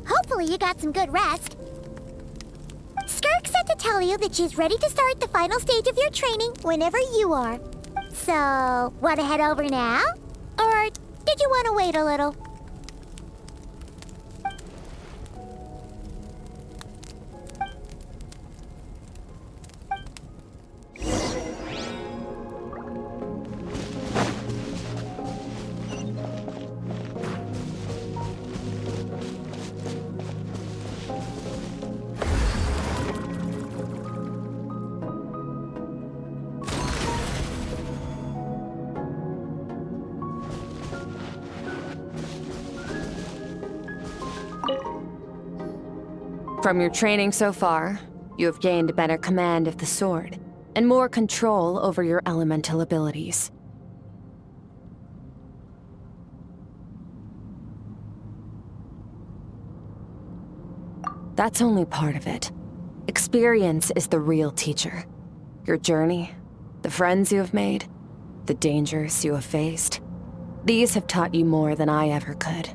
Hopefully you got some good rest. Skirk said to tell you that she's ready to start the final stage of your training whenever you are. So, want to head over now? Or did you want to wait a little? From your training so far, you have gained better command of the sword, and more control over your elemental abilities. That's only part of it. Experience is the real teacher. Your journey, the friends you have made, the dangers you have faced. These have taught you more than I ever could.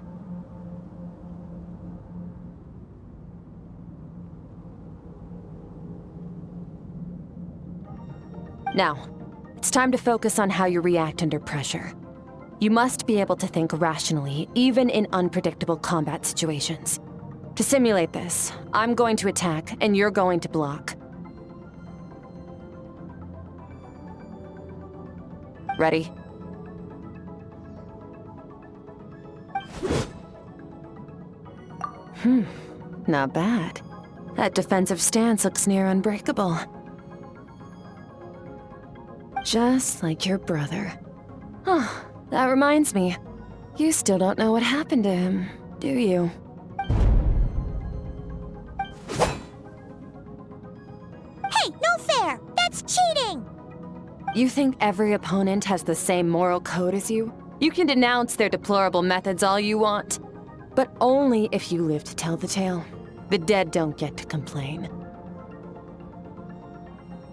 Now, it's time to focus on how you react under pressure. You must be able to think rationally, even in unpredictable combat situations. To simulate this, I'm going to attack, and you're going to block. Ready? Not bad. That defensive stance looks near unbreakable. Just like your brother. Oh, that reminds me. You still don't know what happened to him, do you? Hey, no fair! That's cheating! You think every opponent has the same moral code as you? You can denounce their deplorable methods all you want, but only if you live to tell the tale. The dead don't get to complain.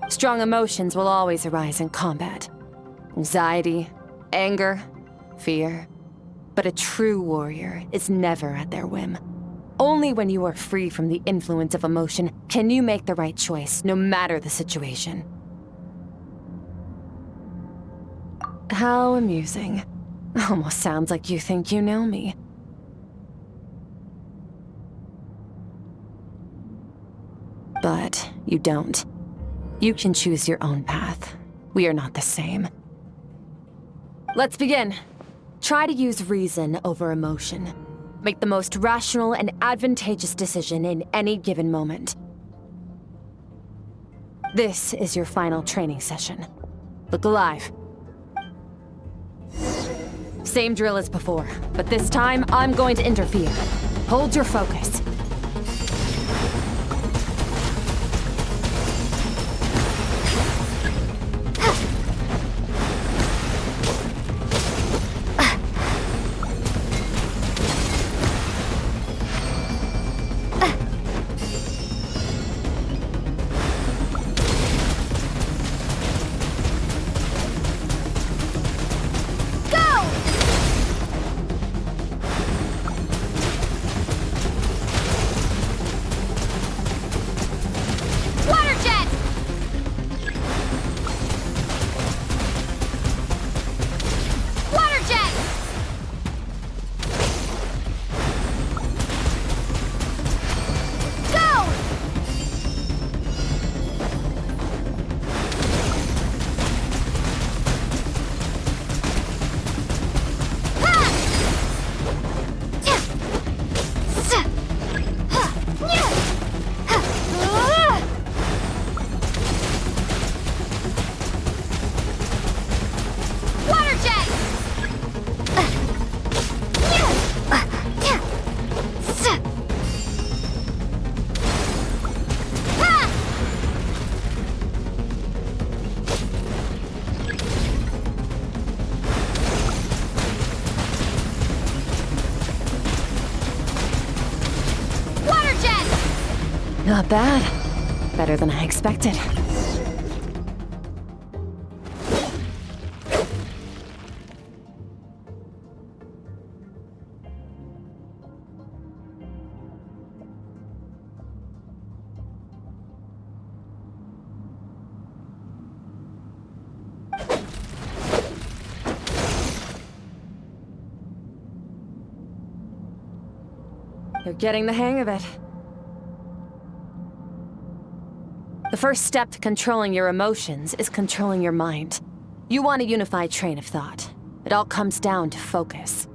Strong emotions will always arise in combat. Anxiety, anger, fear. But a true warrior is never at their whim. Only when you are free from the influence of emotion can you make the right choice, no matter the situation. How amusing. Almost sounds like you think you know me. But you don't. You can choose your own path. We are not the same. Let's begin. Try to use reason over emotion. Make the most rational and advantageous decision in any given moment. This is your final training session. Look alive. Same drill as before, but this time I'm going to interfere. Hold your focus. Not bad. Better than I expected. You're getting the hang of it. The first step to controlling your emotions is controlling your mind. You want a unified train of thought. It all comes down to focus.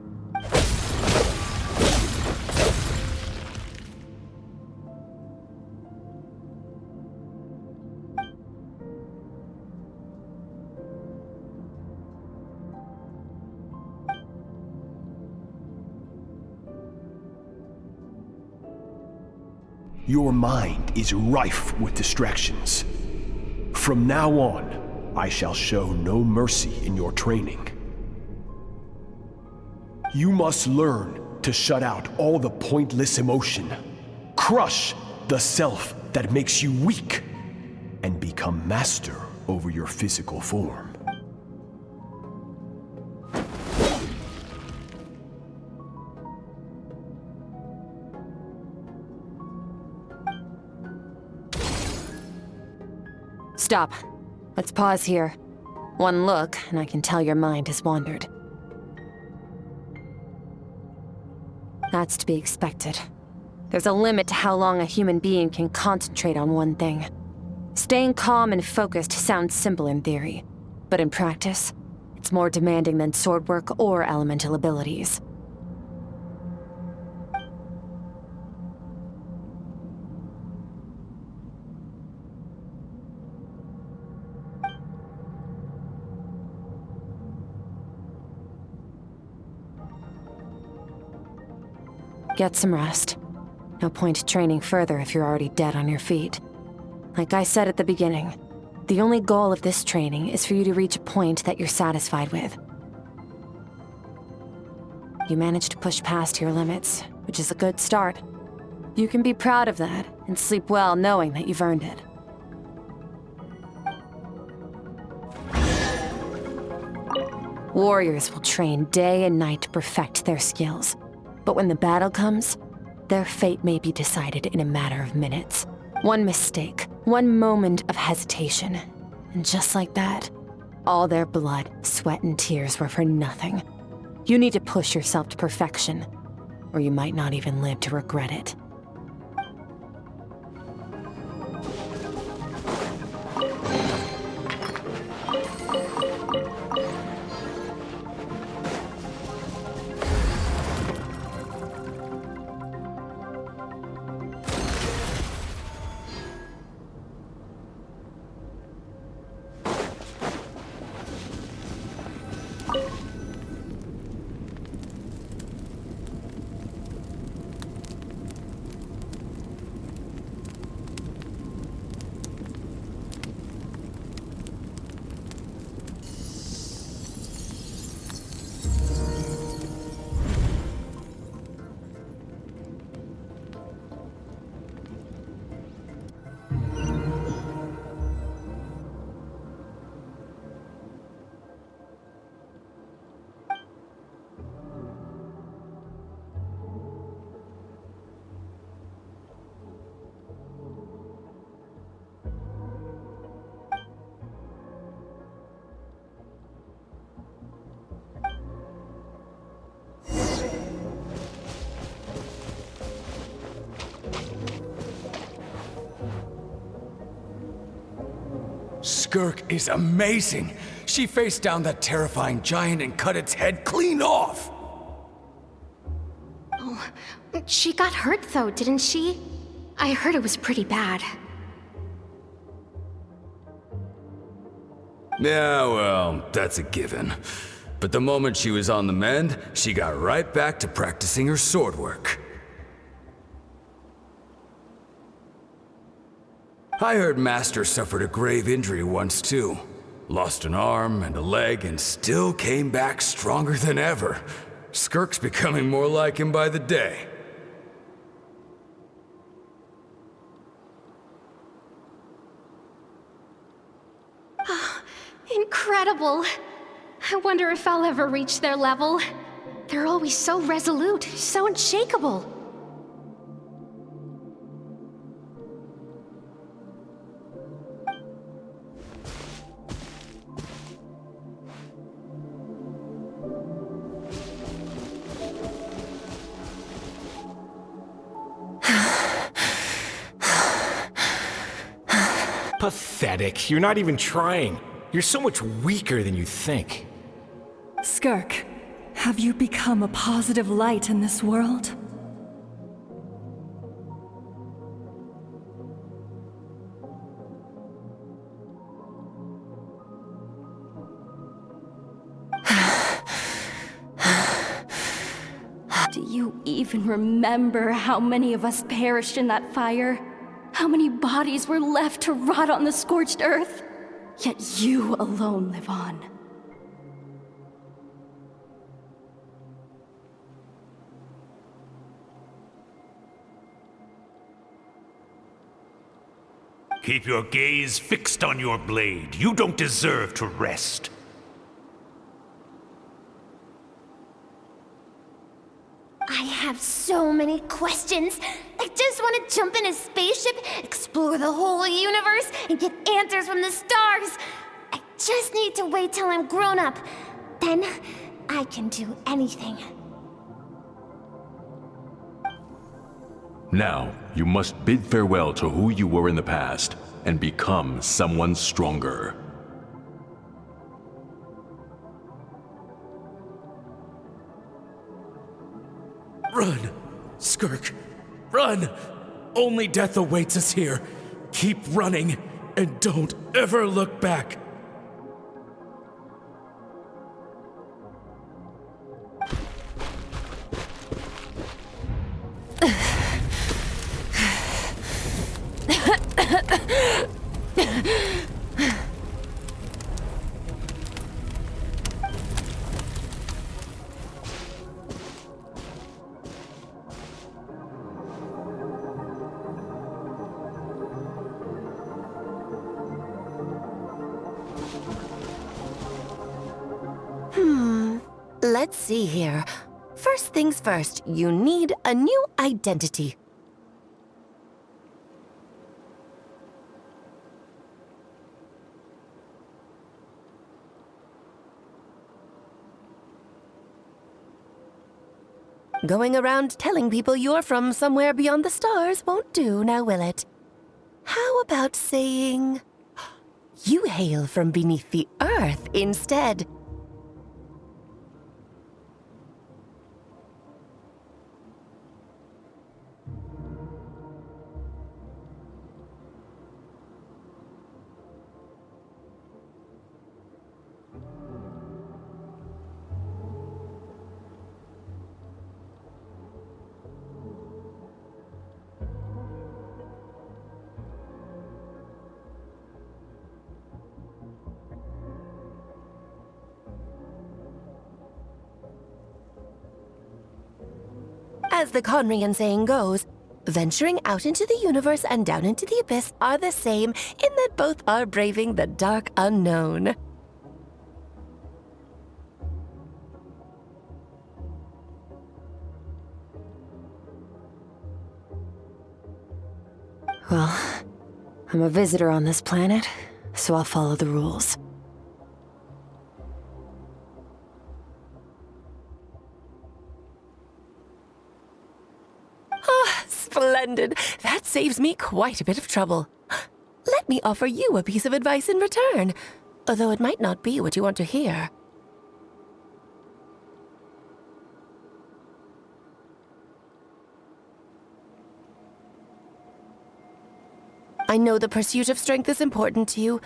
Your mind is rife with distractions. From now on, I shall show no mercy in your training. You must learn to shut out all the pointless emotion, crush the self that makes you weak, and become master over your physical form. Stop. Let's pause here. One look, and I can tell your mind has wandered. That's to be expected. There's a limit to how long a human being can concentrate on one thing. Staying calm and focused sounds simple in theory, but in practice, it's more demanding than sword work or elemental abilities. Get some rest. No point training further if you're already dead on your feet. Like I said at the beginning, the only goal of this training is for you to reach a point that you're satisfied with. You managed to push past your limits, which is a good start. You can be proud of that and sleep well knowing that you've earned it. Warriors will train day and night to perfect their skills. But when the battle comes, their fate may be decided in a matter of minutes. One mistake, one moment of hesitation, and just like that, all their blood, sweat, and tears were for nothing. You need to push yourself to perfection, or you might not even live to regret it. Skirk is amazing. She faced down that terrifying giant and cut its head clean off. Oh, she got hurt though, didn't she? I heard it was pretty bad. Yeah, well, that's a given. But the moment she was on the mend, she got right back to practicing her sword work. I heard Master suffered a grave injury once too. Lost an arm and a leg and still came back stronger than ever. Skirk's becoming more like him by the day. Incredible! I wonder if I'll ever reach their level. They're always so resolute, so unshakable. Pathetic. You're not even trying. You're so much weaker than you think. Skirk, have you become a positive light in this world? Do you even remember how many of us perished in that fire? How many bodies were left to rot on the scorched earth? Yet you alone live on. Keep your gaze fixed on your blade. You don't deserve to rest. I have so many questions. I just want to jump in a spaceship, explore the whole universe, and get answers from the stars. I just need to wait till I'm grown up. Then I can do anything. Now, you must bid farewell to who you were in the past and become someone stronger. Run! Skirk! Run! Only death awaits us here. Keep running, and don't ever look back. Let's see here. First things first, you need a new identity. Going around telling people you're from somewhere beyond the stars won't do, now will it? How about saying you hail from beneath the earth instead? As the Conrian saying goes, venturing out into the universe and down into the abyss are the same in that both are braving the dark unknown. Well, I'm a visitor on this planet, so I'll follow the rules. Splendid. That saves me quite a bit of trouble. let me offer you a piece of advice in return, although it might not be what you want to hear. I know the pursuit of strength is important to you,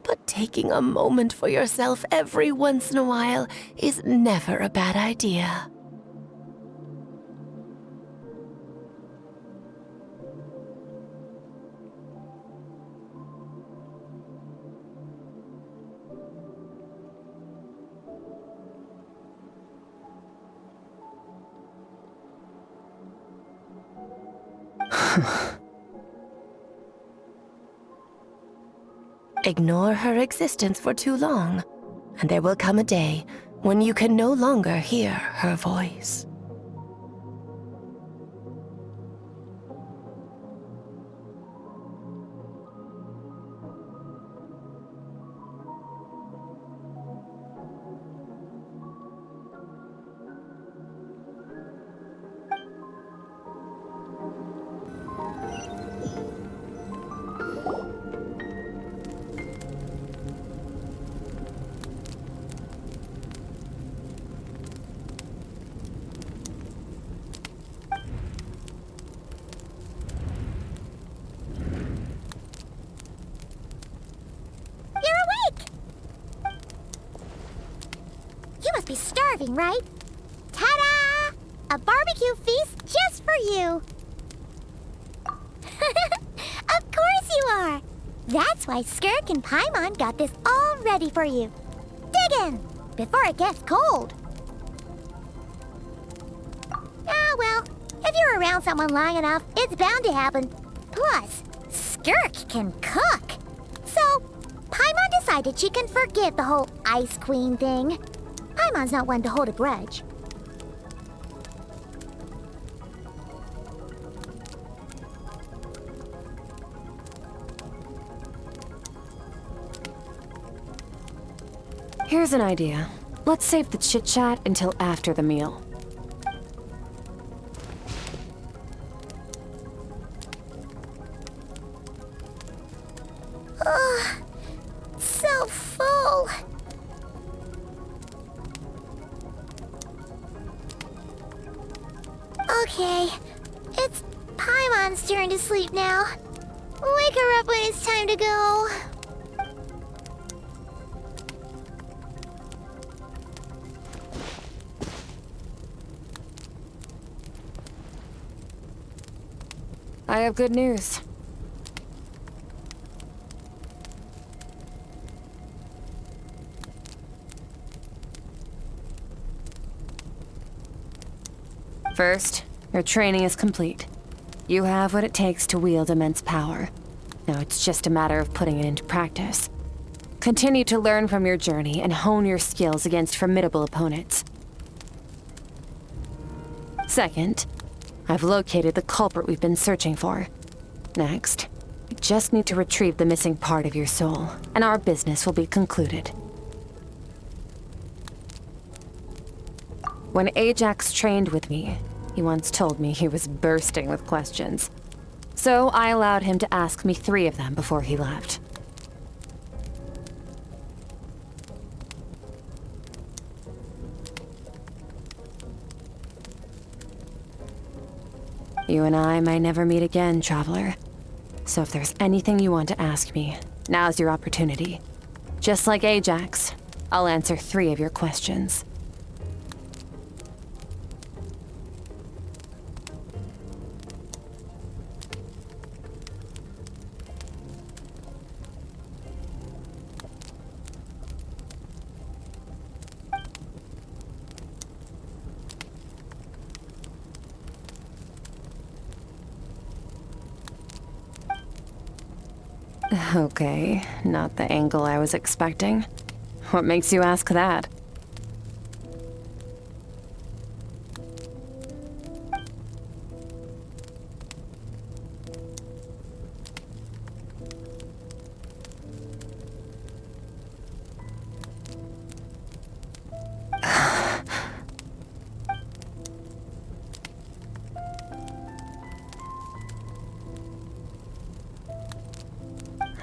but taking a moment for yourself every once in a while is never a bad idea. Ignore her existence for too long, and there will come a day when you can no longer hear her voice. Be starving, right? Ta-da! A barbecue feast just for you! Of course you are! That's why Skirk and Paimon got this all ready for you. Dig in, before it gets cold. Ah, well, if you're around someone long enough, it's bound to happen. Plus, Skirk can cook. So, Paimon decided she can forgive the whole Ice Queen thing. Paimon's not one to hold a grudge. Here's an idea. Let's save the chit-chat until after the meal. Ugh, so full. Okay, it's Paimon's turn to sleep now. Wake her up when it's time to go. I have good news. First, your training is complete. You have what it takes to wield immense power. Now it's just a matter of putting it into practice. Continue to learn from your journey and hone your skills against formidable opponents. Second, I've located the culprit we've been searching for. Next, we just need to retrieve the missing part of your soul, and our business will be concluded. When Ajax trained with me, he once told me he was bursting with questions. So I allowed him to ask me 3 of them before he left. You and I may never meet again, Traveler. So if there's anything you want to ask me, now's your opportunity. Just like Ajax, I'll answer 3 of your questions. Okay, not the angle I was expecting. What makes you ask that?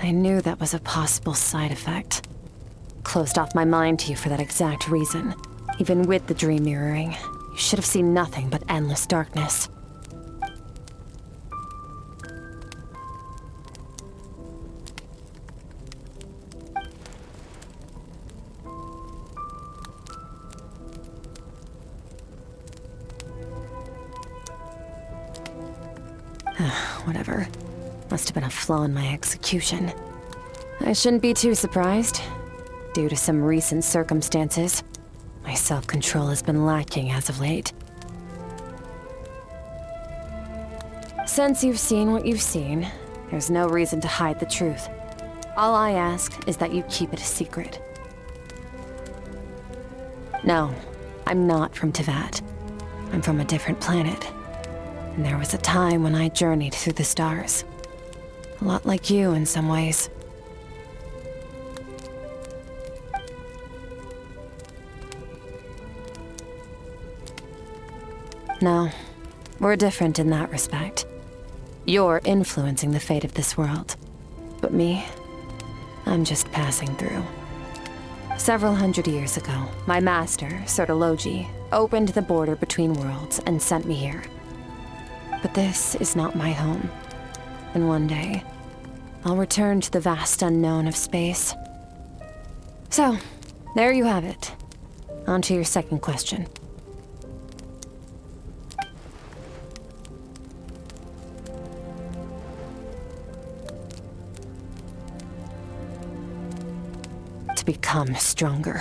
I knew that was a possible side effect. Closed off my mind to you for that exact reason. Even with the dream mirroring, you should have seen nothing but endless darkness. Whatever. Must have been a flaw in my execution. I shouldn't be too surprised. Due to some recent circumstances, my self-control has been lacking as of late. Since you've seen what you've seen, there's no reason to hide the truth. All I ask is that you keep it a secret. No, I'm not from Teyvat. I'm from a different planet. And there was a time when I journeyed through the stars. A lot like you in some ways. No, we're different in that respect. You're influencing the fate of this world. But me, I'm just passing through. Several hundred years ago, my master, Sertologi, opened the border between worlds and sent me here. But this is not my home. And one day, I'll return to the vast unknown of space. So, there you have it. On to your second question. To become stronger.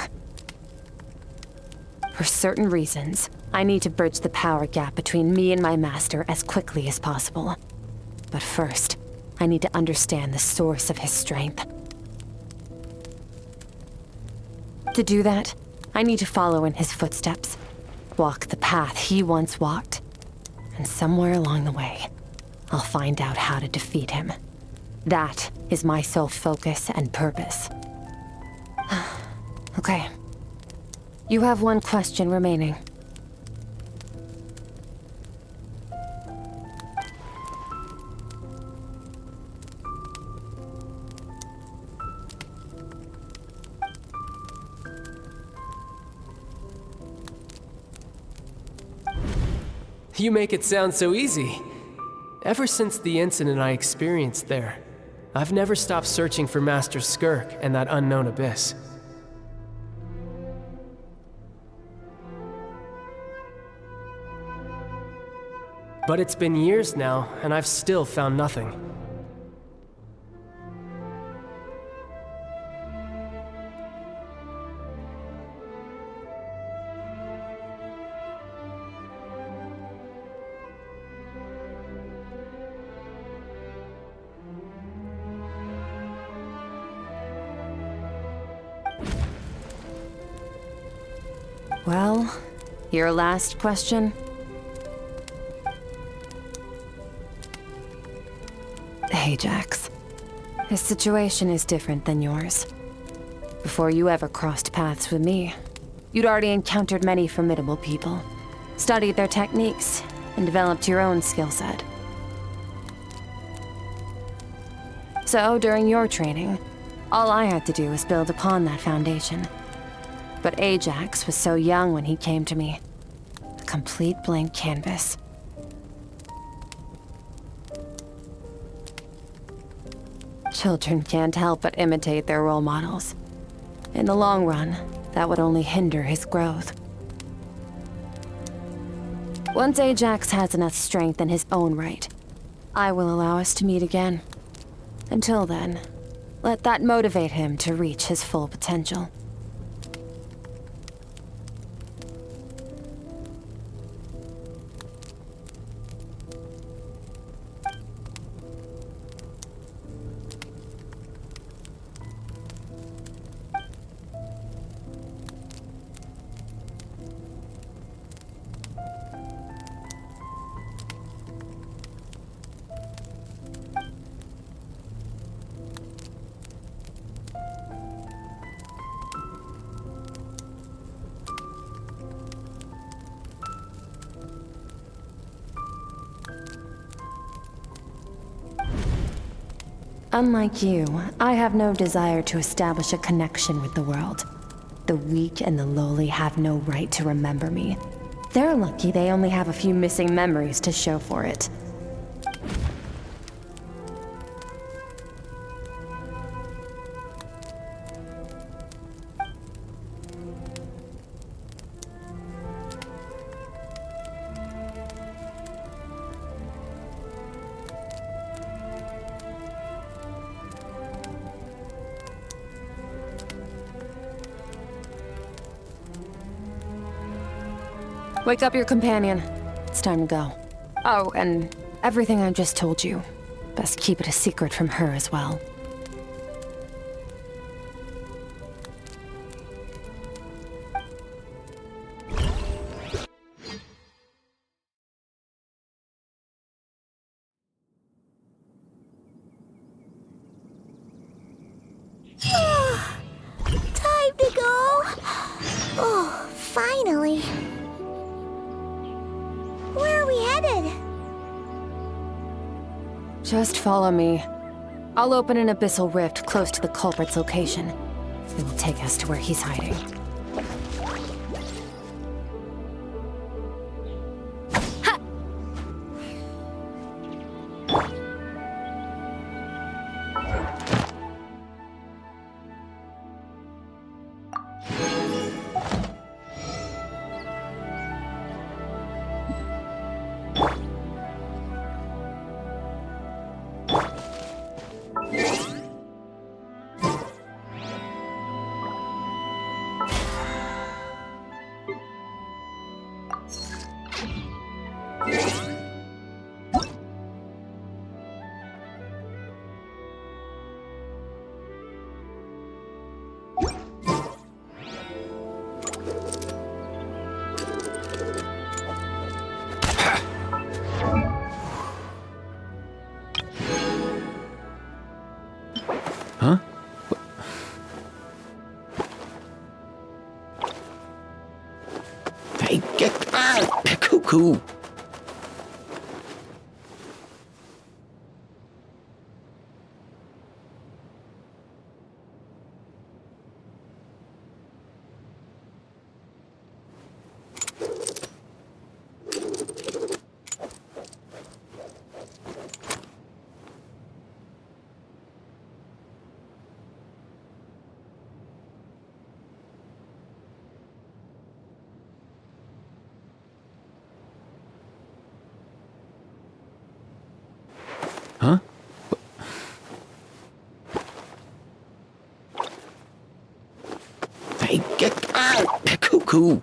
For certain reasons, I need to bridge the power gap between me and my master as quickly as possible. But first, I need to understand the source of his strength. To do that, I need to follow in his footsteps, walk the path he once walked. And somewhere along the way, I'll find out how to defeat him. That is my sole focus and purpose. Okay. You have one question remaining. You make it sound so easy. Ever since the incident I experienced there, I've never stopped searching for Master Skirk and that unknown abyss. But it's been years now, and I've still found nothing. Well, your last question? Ajax. His situation is different than yours. Before you ever crossed paths with me, you'd already encountered many formidable people, studied their techniques, and developed your own skill set. So, during your training, all I had to do was build upon that foundation. But Ajax was so young when he came to me. A complete blank canvas. Children can't help but imitate their role models. In the long run, that would only hinder his growth. Once Ajax has enough strength in his own right, I will allow us to meet again. Until then, let that motivate him to reach his full potential. Unlike you, I have no desire to establish a connection with the world. The weak and the lowly have no right to remember me. They're lucky they only have a few missing memories to show for it. Wake up your companion. It's time to go. Oh, and everything I just told you. Best keep it a secret from her as well. Time to go. Oh, finally. Where are we headed? Just follow me. I'll open an abyssal rift close to the culprit's location. It will take us to where he's hiding. Huh? Hey, get out! Cuckoo! Huh? Hey, get out! Cuckoo!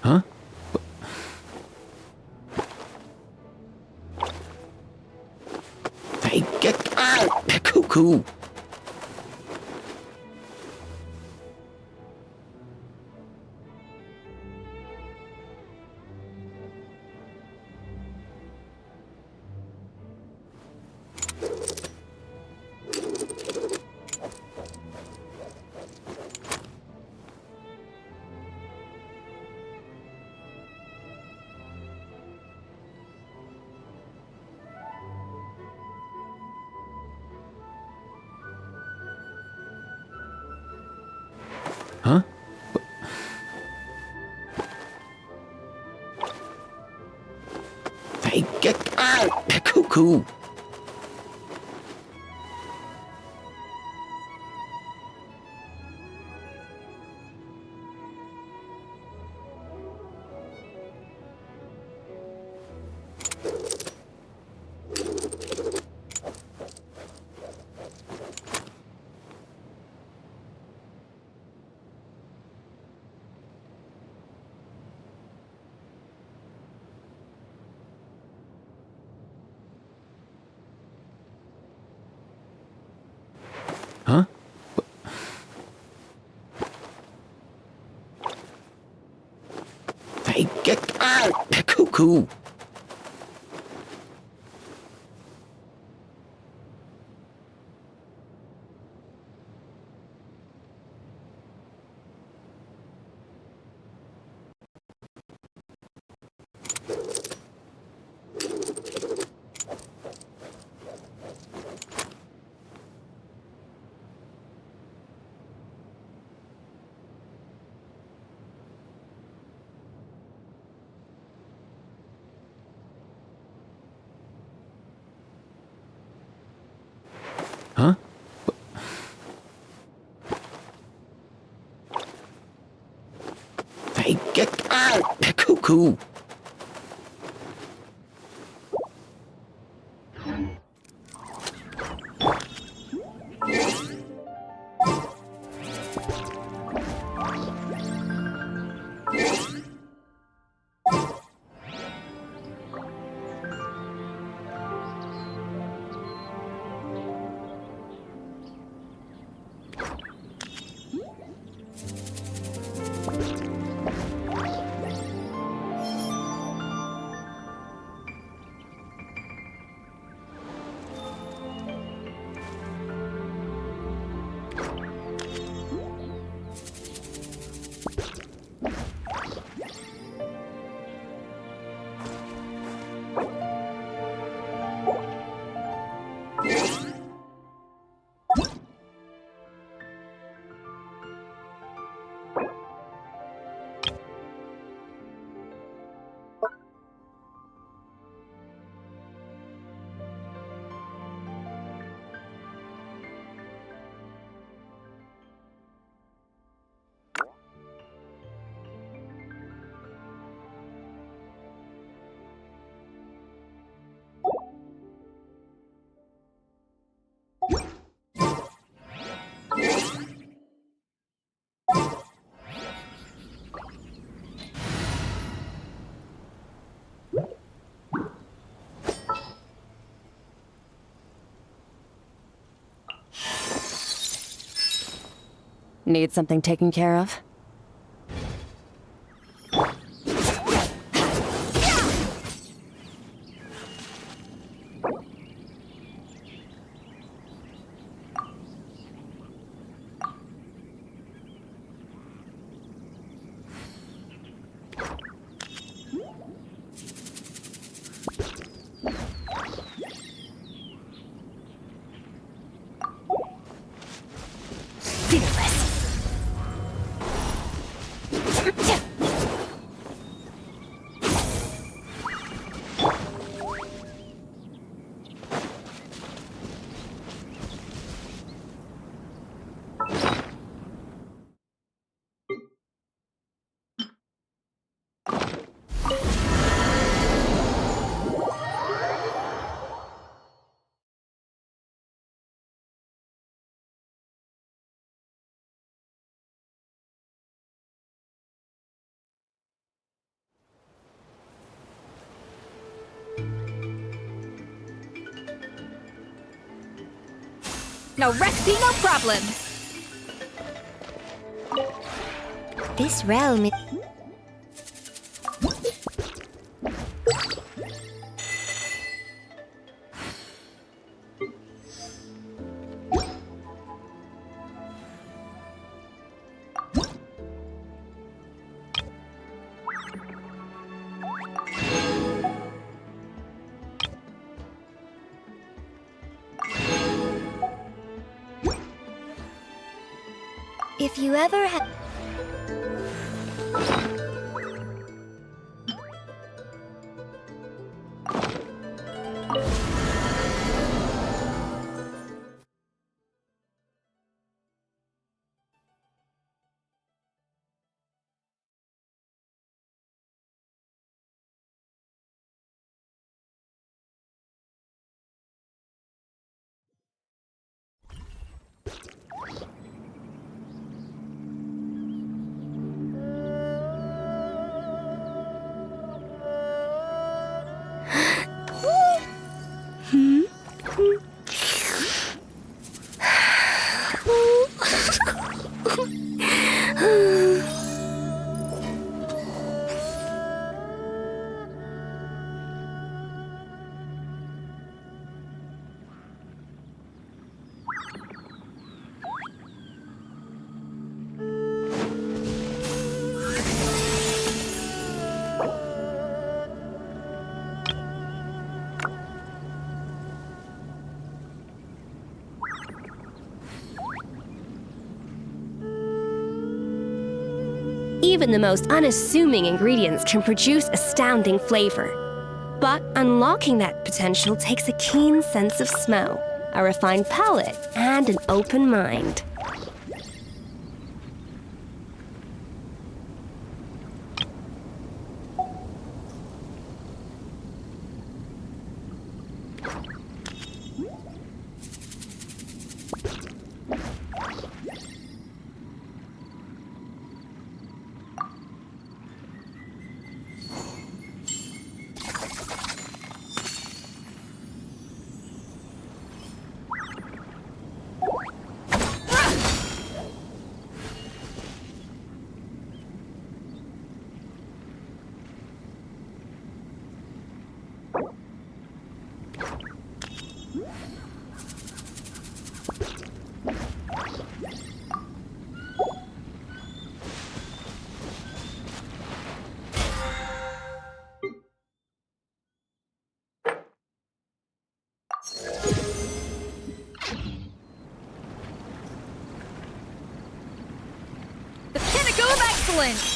Huh? Hey, get out! Cuckoo! Huh? Hey, get out! Cuckoo! Huh? Hey, get out! Cuckoo! Huh? Hey, get out! Cuckoo! Need something taken care of? No Rexy, no problem. This realm is... If you ever have... Even the most unassuming ingredients can produce astounding flavor. But unlocking that potential takes a keen sense of smell, a refined palate, and an open mind. The pinnacle of excellence!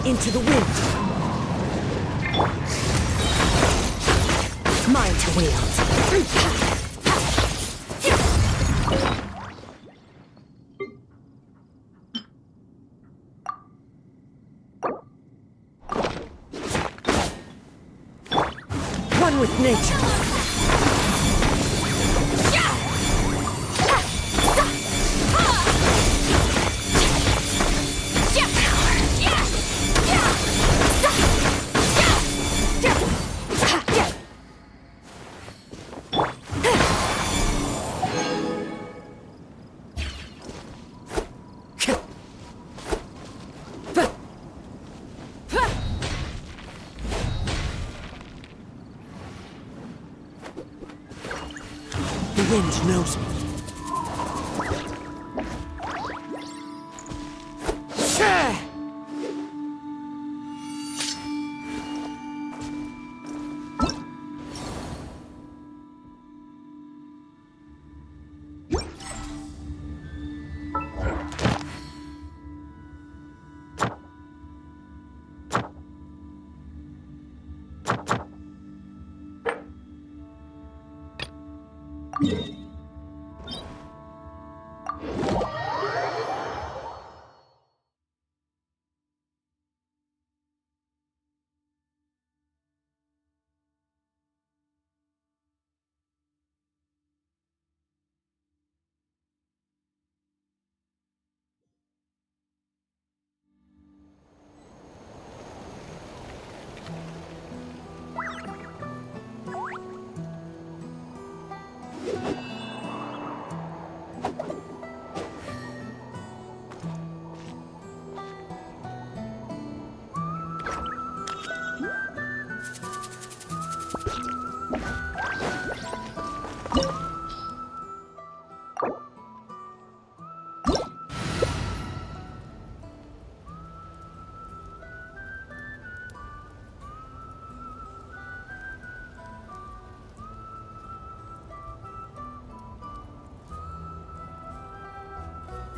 Into the wind. Mine to wield. One with nature. The wind knows me.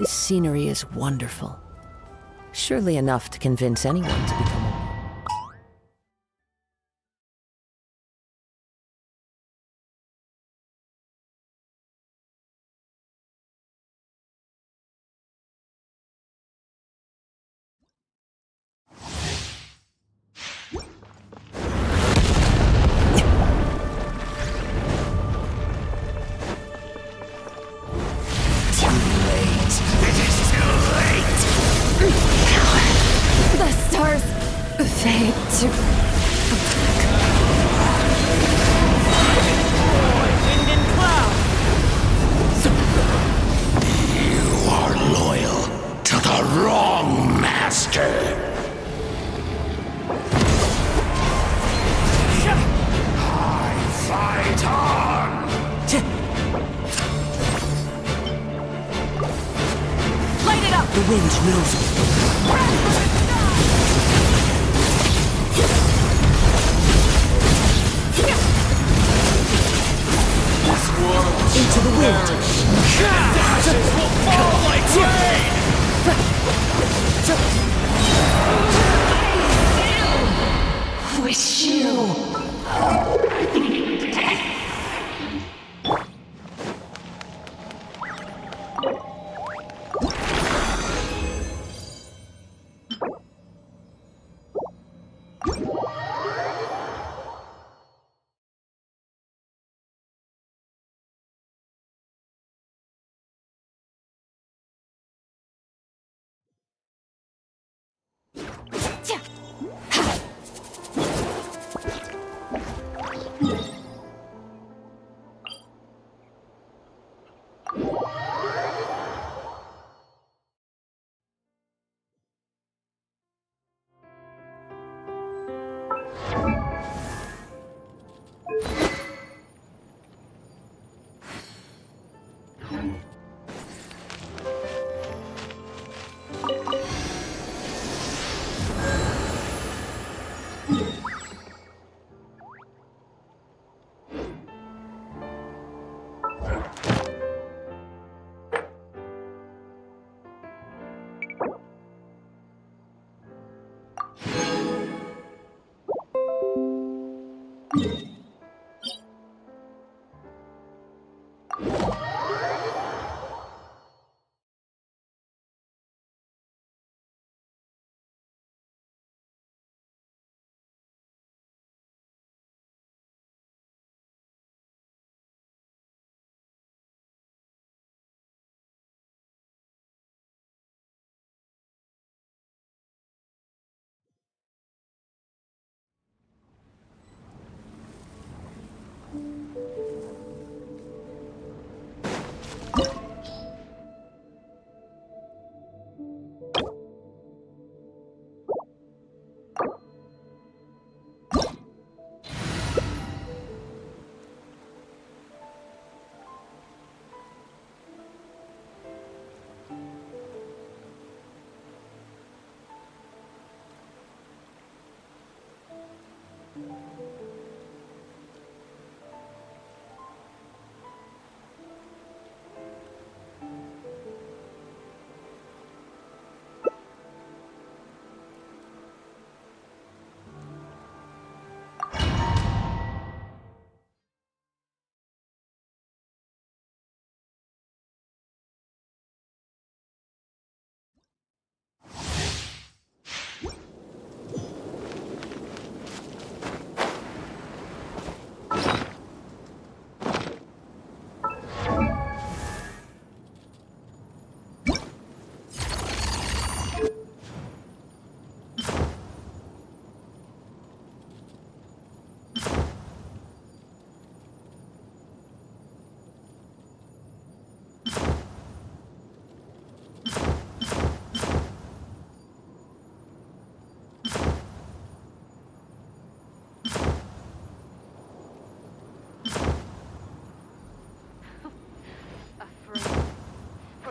This scenery is wonderful. Surely enough to convince anyone to become a... The stars fade to Wind and cloud! You are loyal to the wrong master. I fight on! Light it up! The wind knows me. Into the wind. Ashes will fall like rain! wish you.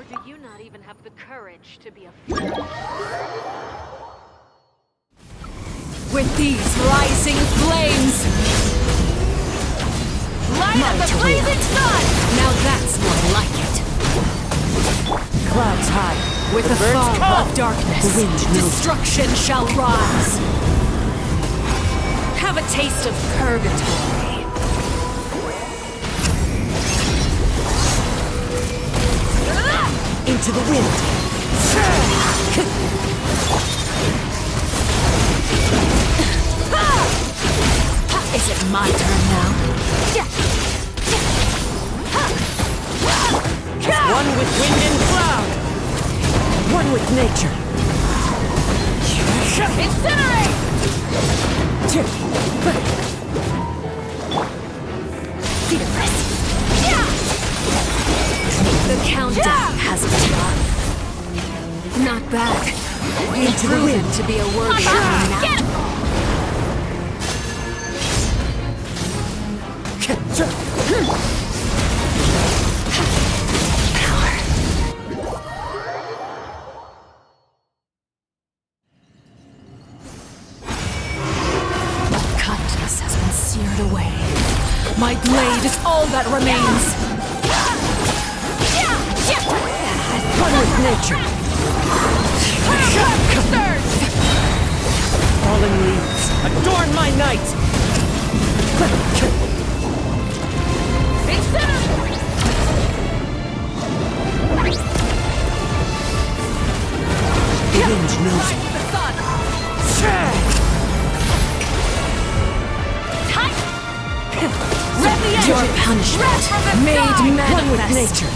Or do you not even have the courage to be afraid? With these rising flames, light up the blazing sun! Now that's more like it. Clouds high. With the fog of darkness, destruction shall rise. Have a taste of purgatory. Into the wind. Is it my turn now? One with wind and cloud. One with nature. Incinerate! The countdown has begun. Not bad. You've proven to be a worthy now. Kindness has been seared away. My blade is all that remains. One with nature. Falling leaves, adorn my night. The wind knows me. Your punishment made manifest. One with nature.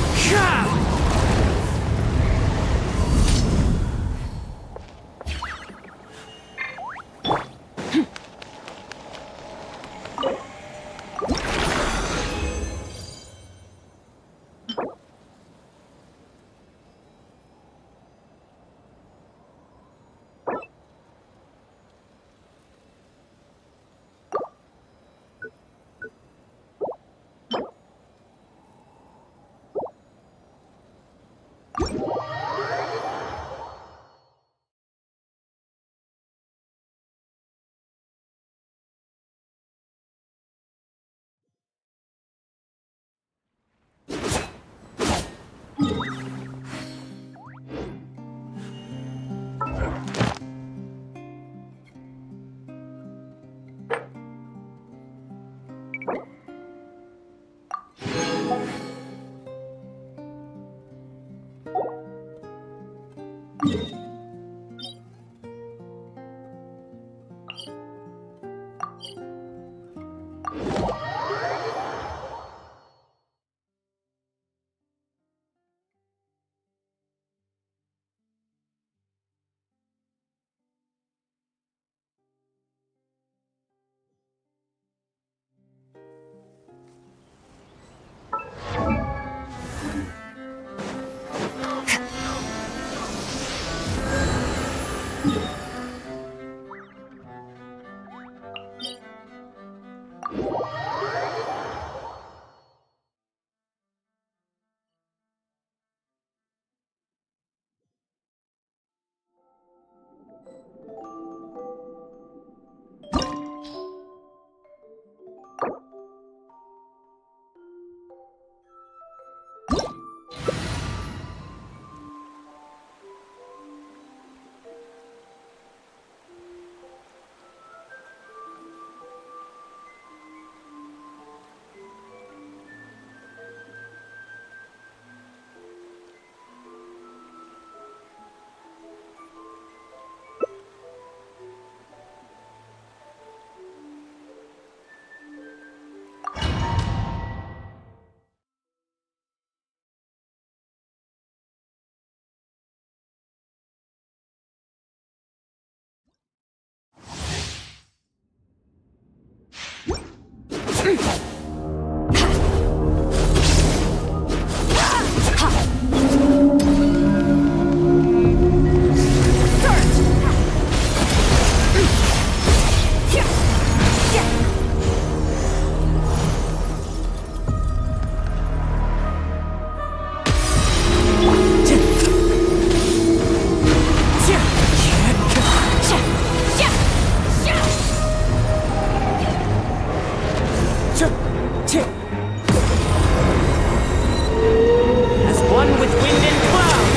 Wind and cloud!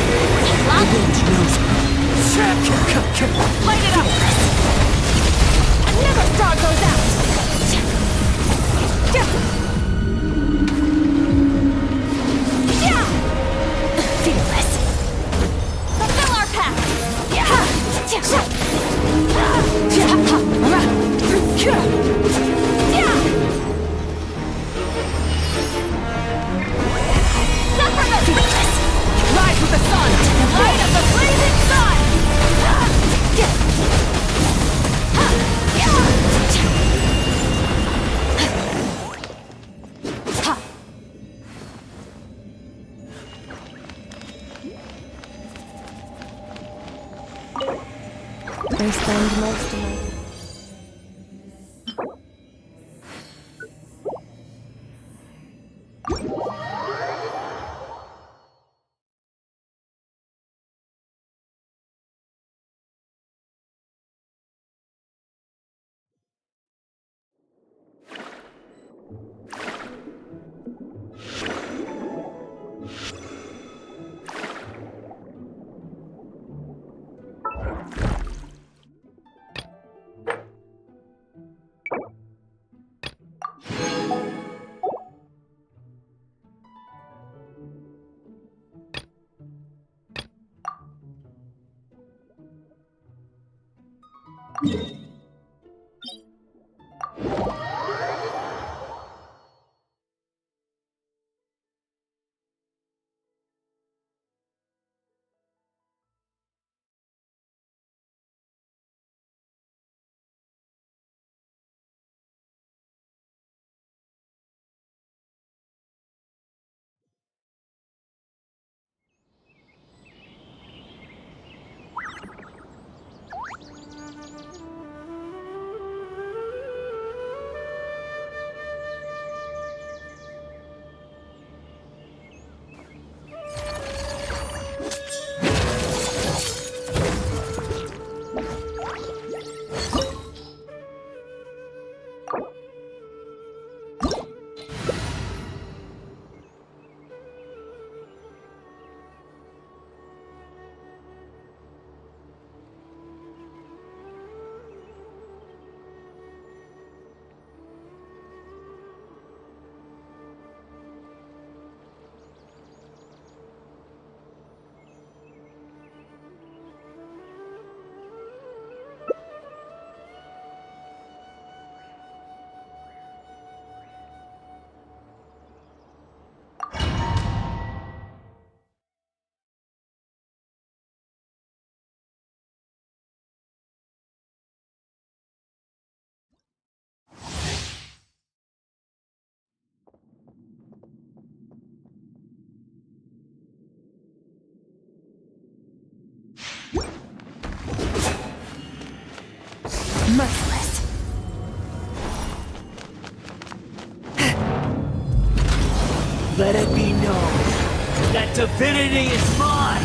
The wind knows me. Light it up! Another star goes out! Fearless. Fulfill our pact! Rise with the sun! Light of the blazing sun! I spend most of my merciless. Let it be known that divinity is mine!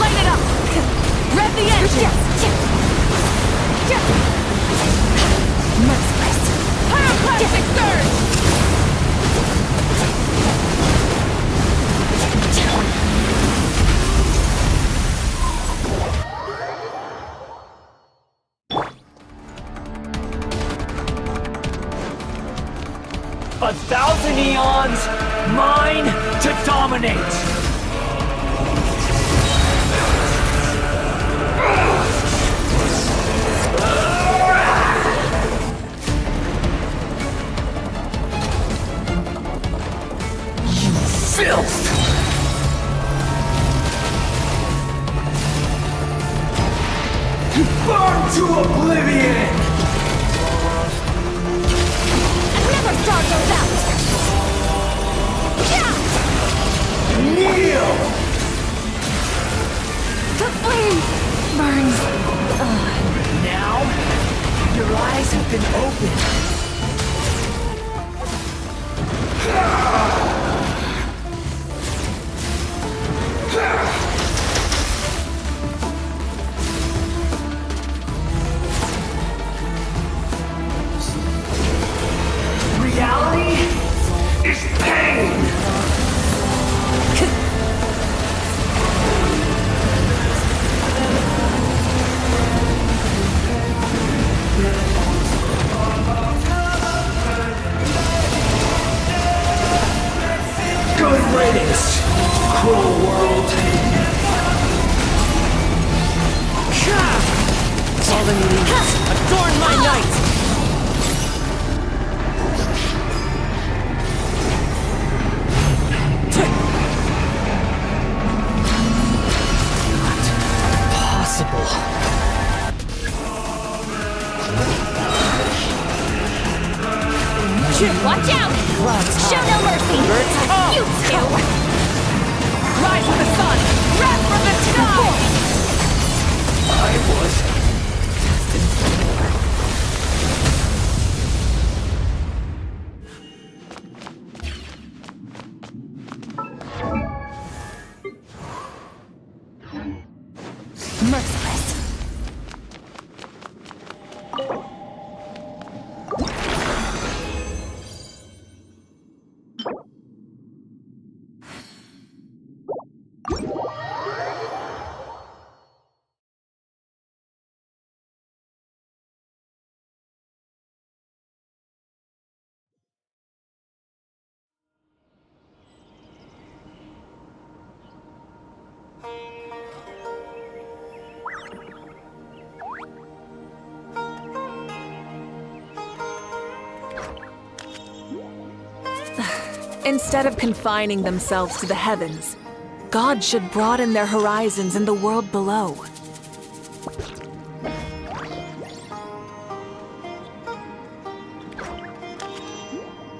Light it up! Rev the engine! Merciless. Pyroclastic surge! A thousand eons, mine to dominate! You filth! Burn to oblivion! Another star goes out! Kneel! The flame burns. Now, your eyes have been opened. Watch out! Show no mercy! You two! Rise with the sun! Wrath from the sky! I was Merciless. Instead of confining themselves to the heavens, God should broaden their horizons in the world below.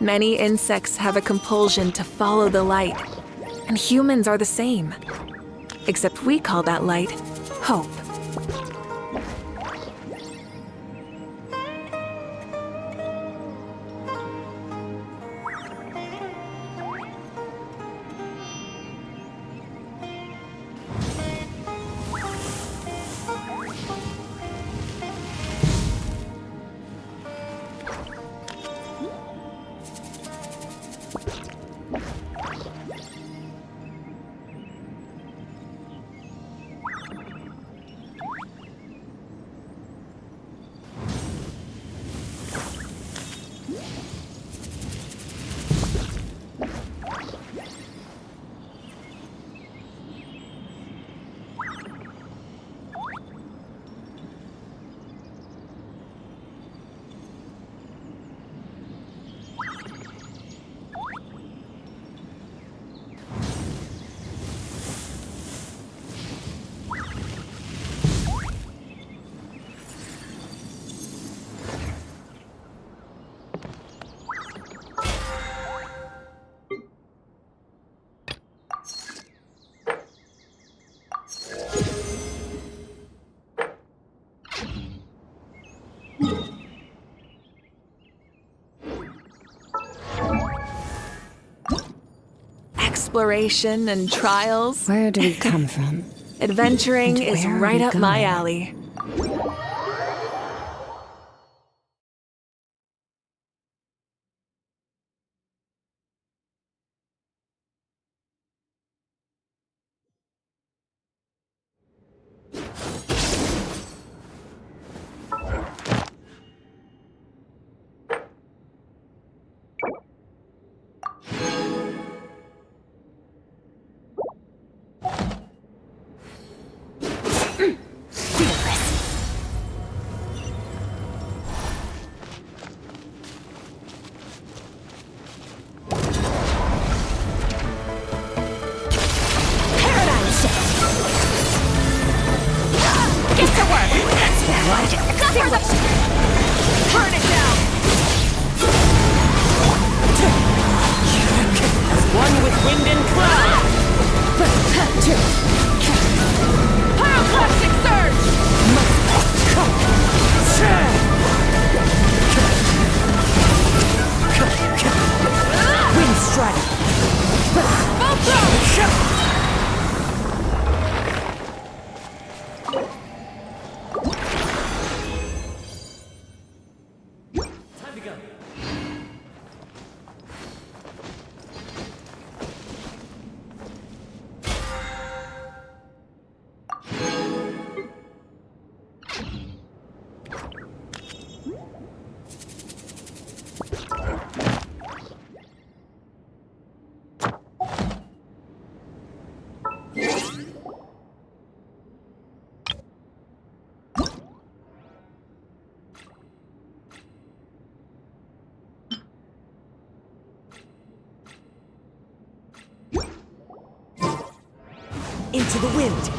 Many insects have a compulsion to follow the light, and humans are the same. Except we call that light hope. Exploration and trials. Where do we come from? Adventuring And is where are right we up my going? alley. Burn it down! One with wind and cloud! Pyroclastic surge! Wind strike! Both throws! Into the wind!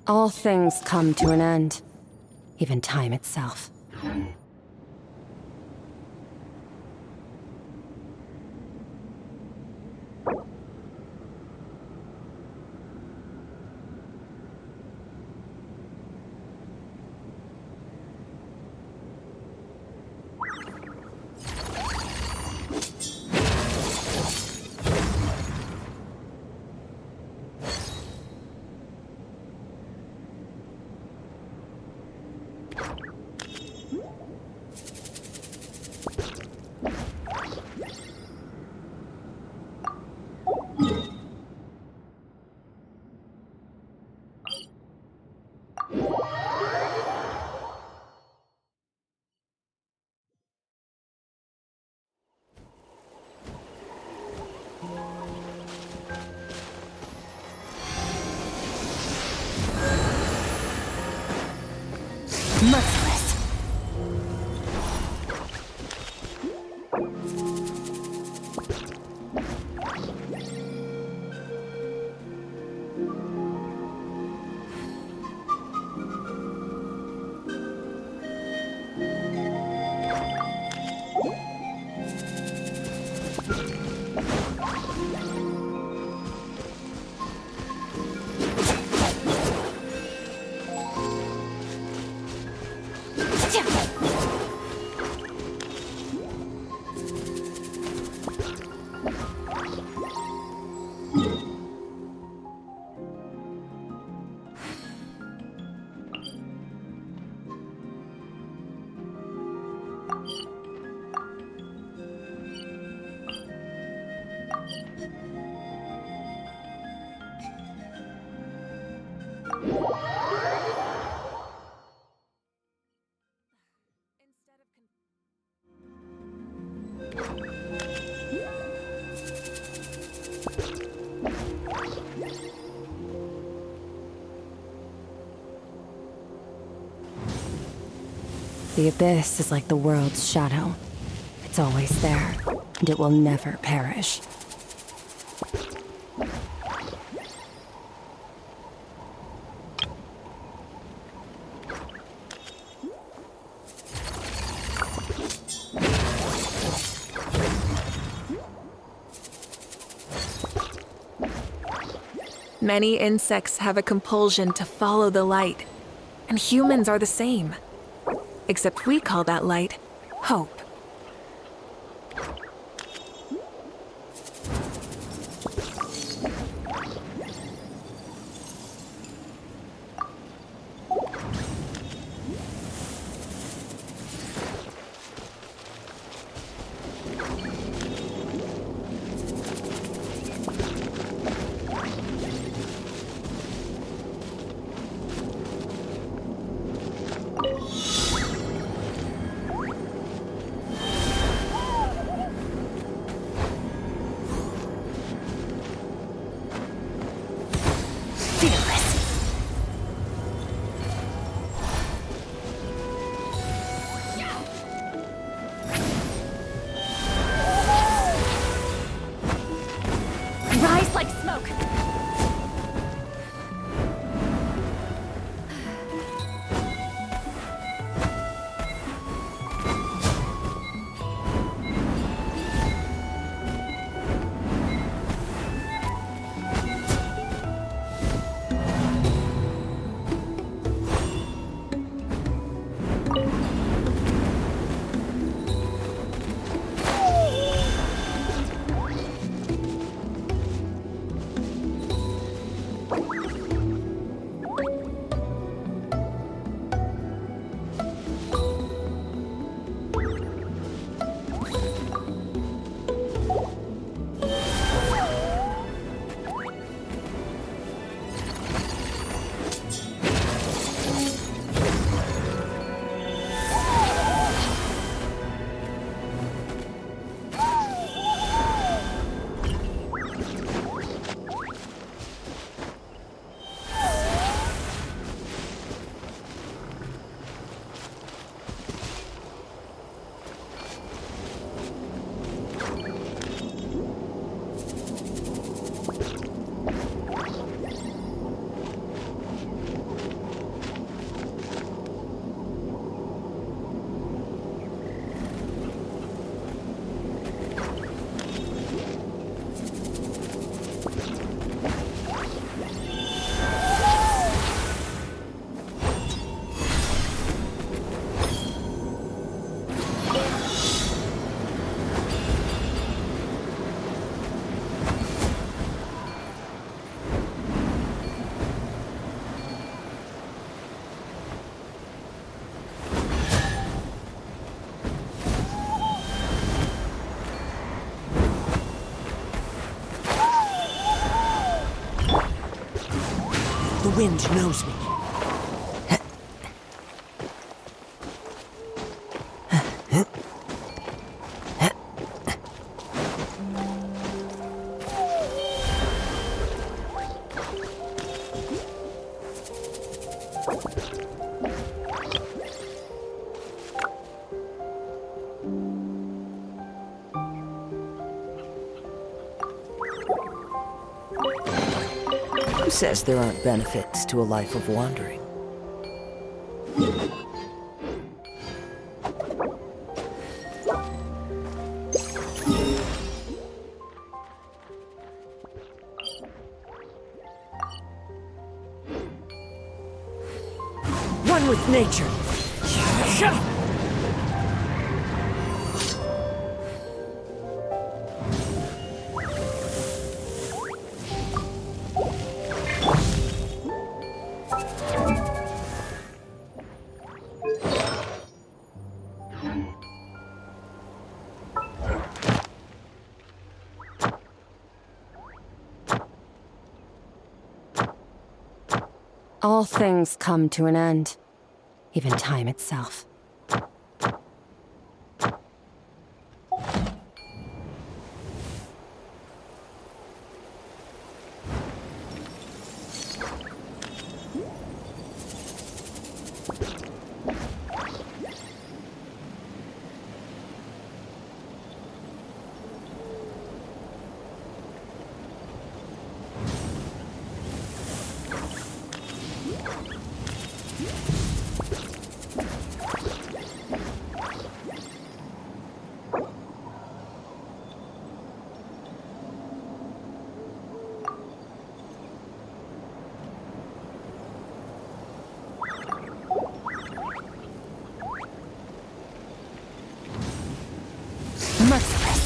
All things come to an end, even time itself. Merciless. The abyss is like the world's shadow. It's always there, and it will never perish. Many insects have a compulsion to follow the light, and humans are the same. Except we call that light hope. The wind knows me. Who says there aren't benefits to a life of wandering? One with nature. All things come to an end, even time itself. Merciless.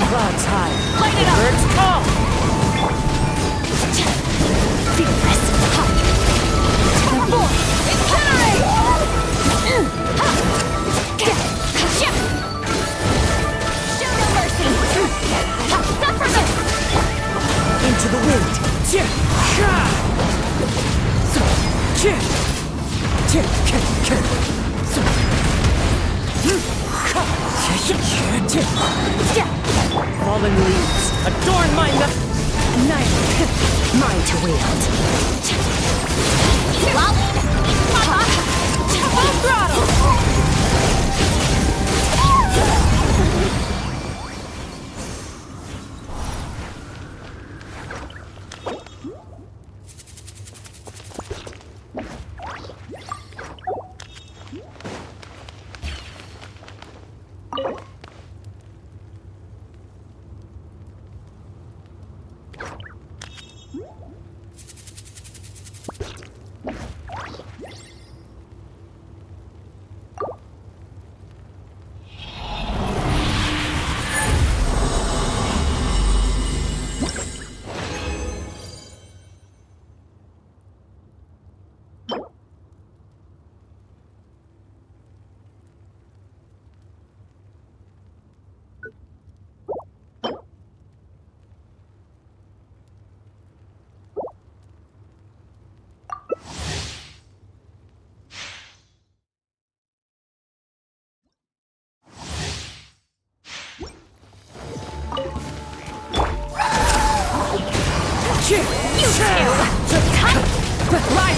Clouds high. Light it up! Birds call! Feel this! Boy! Incinerate! Show no mercy! Suffer this! Into the wind! Fallen leaves, adorn my knife, mine to wield. Full throttle! Rise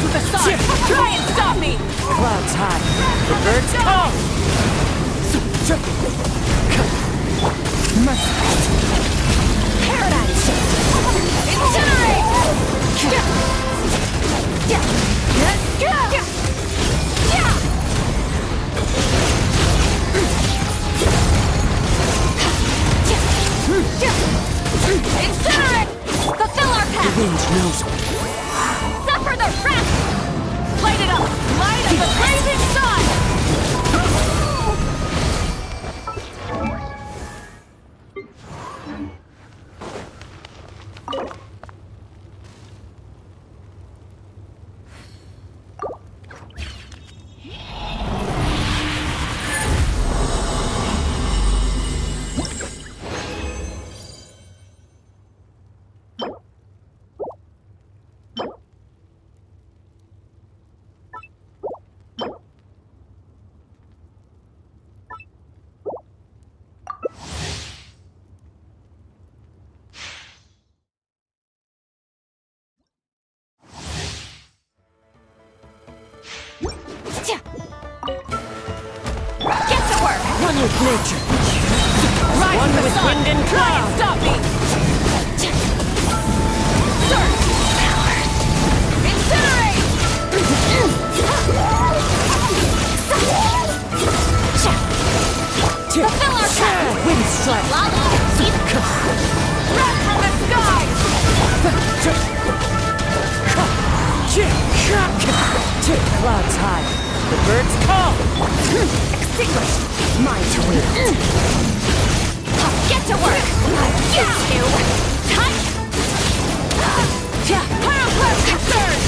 with the sun! Try and stop me! Clouds high. The birds call! Paradise! Incinerate! Incinerate! Fulfill our path! The wind knows me. Suffer the wrath! Light it up! Light of the blazing sun! One with nature. Rise One with with sun. wind and Try and cloud. stop me! Surge! Power! Incinerate! Fulfill our path! Wind strike. Lala! Breath from the sky! Clouds high. The birds call. Extinguished. Mine to wield. Get to work! Get you! Touch! Pyroclastic surge!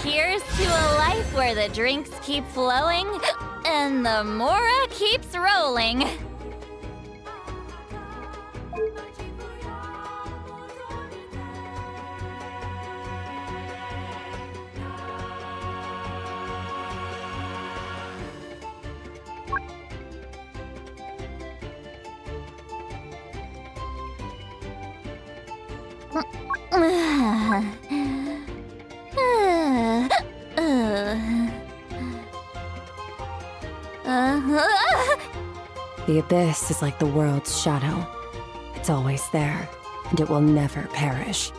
Here's to a life where the drinks keep flowing and the Mora keeps rolling. The abyss is like the world's shadow. It's always there, and it will never perish.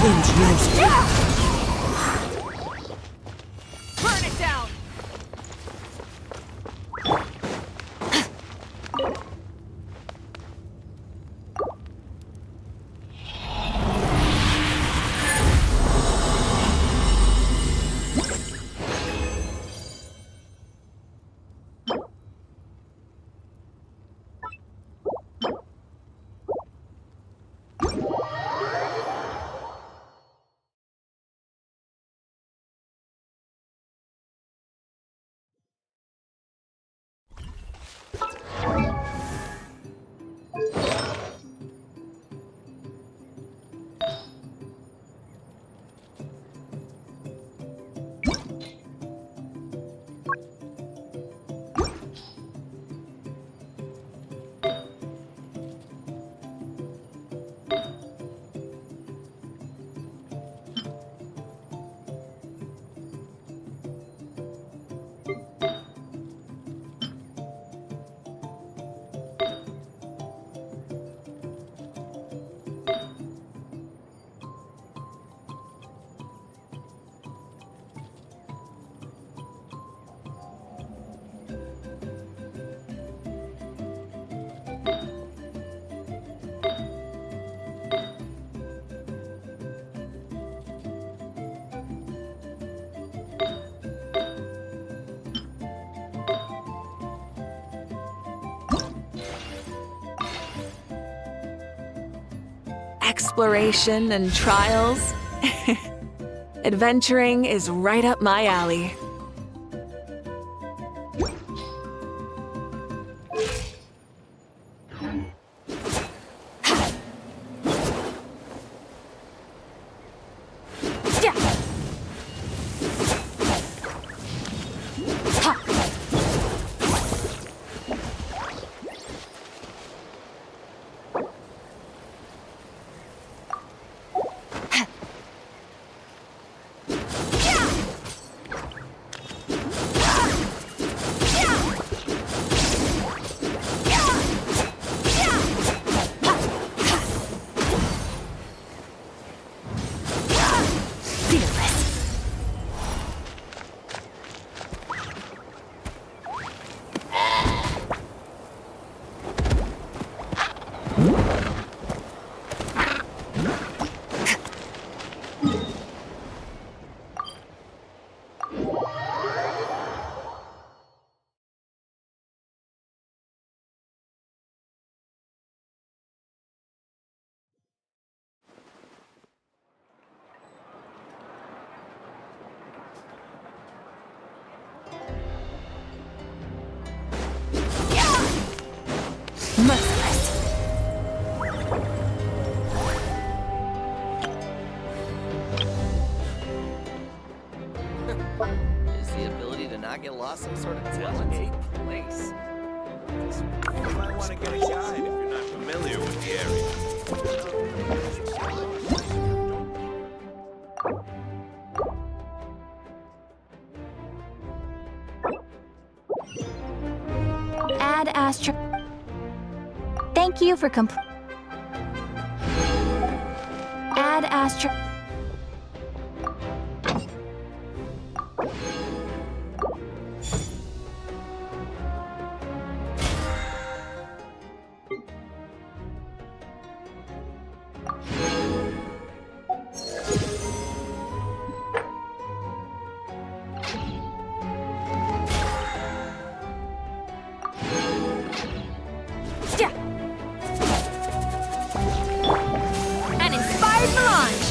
Revenge knows me. Burn it down! Exploration and trials. Adventuring is right up my alley. Is the ability to not get lost some sort of delicate place? You might want to get a guide if you're not familiar with the area. Add Astro. Thank you for Add Astro. An inspired mirage!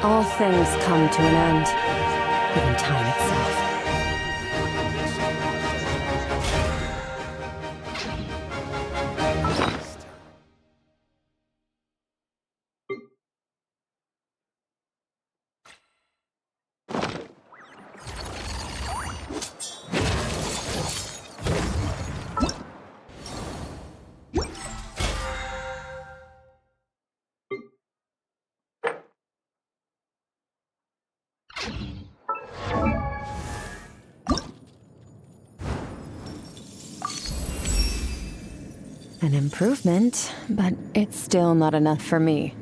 All things come to an end, even time itself. An improvement, but it's still not enough for me.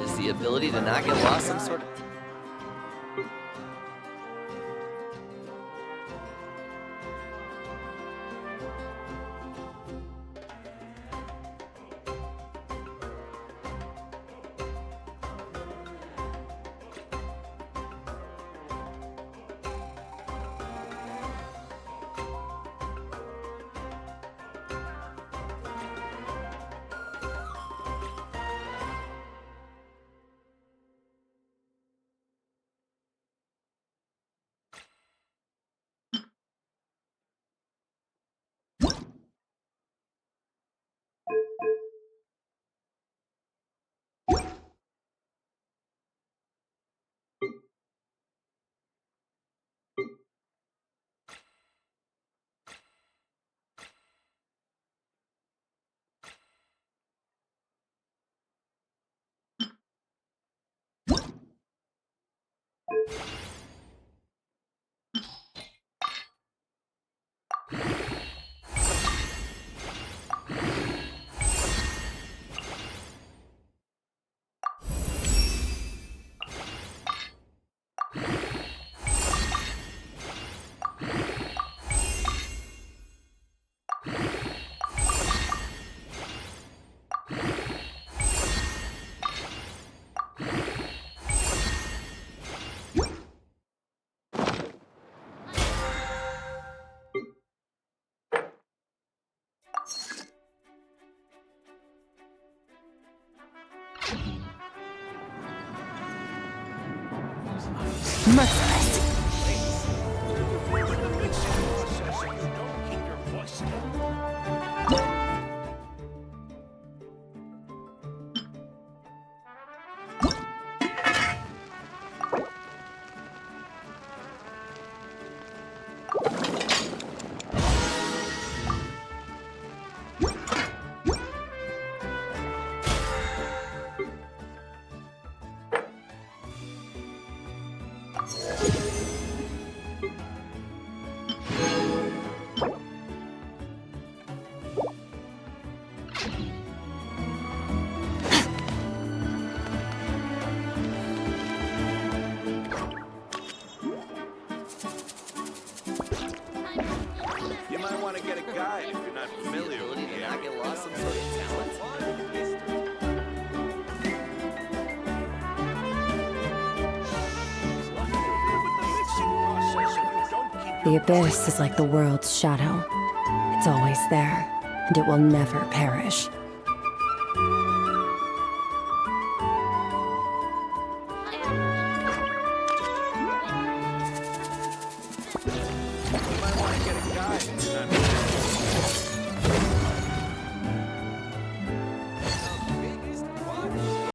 Is the ability to not get lost some sort of... Merciless. You might want to get a guide if you're not familiar with the not get lost some sort of talent. With the mixing process, if you The abyss is like the world's shadow. It's always there, and it will never perish.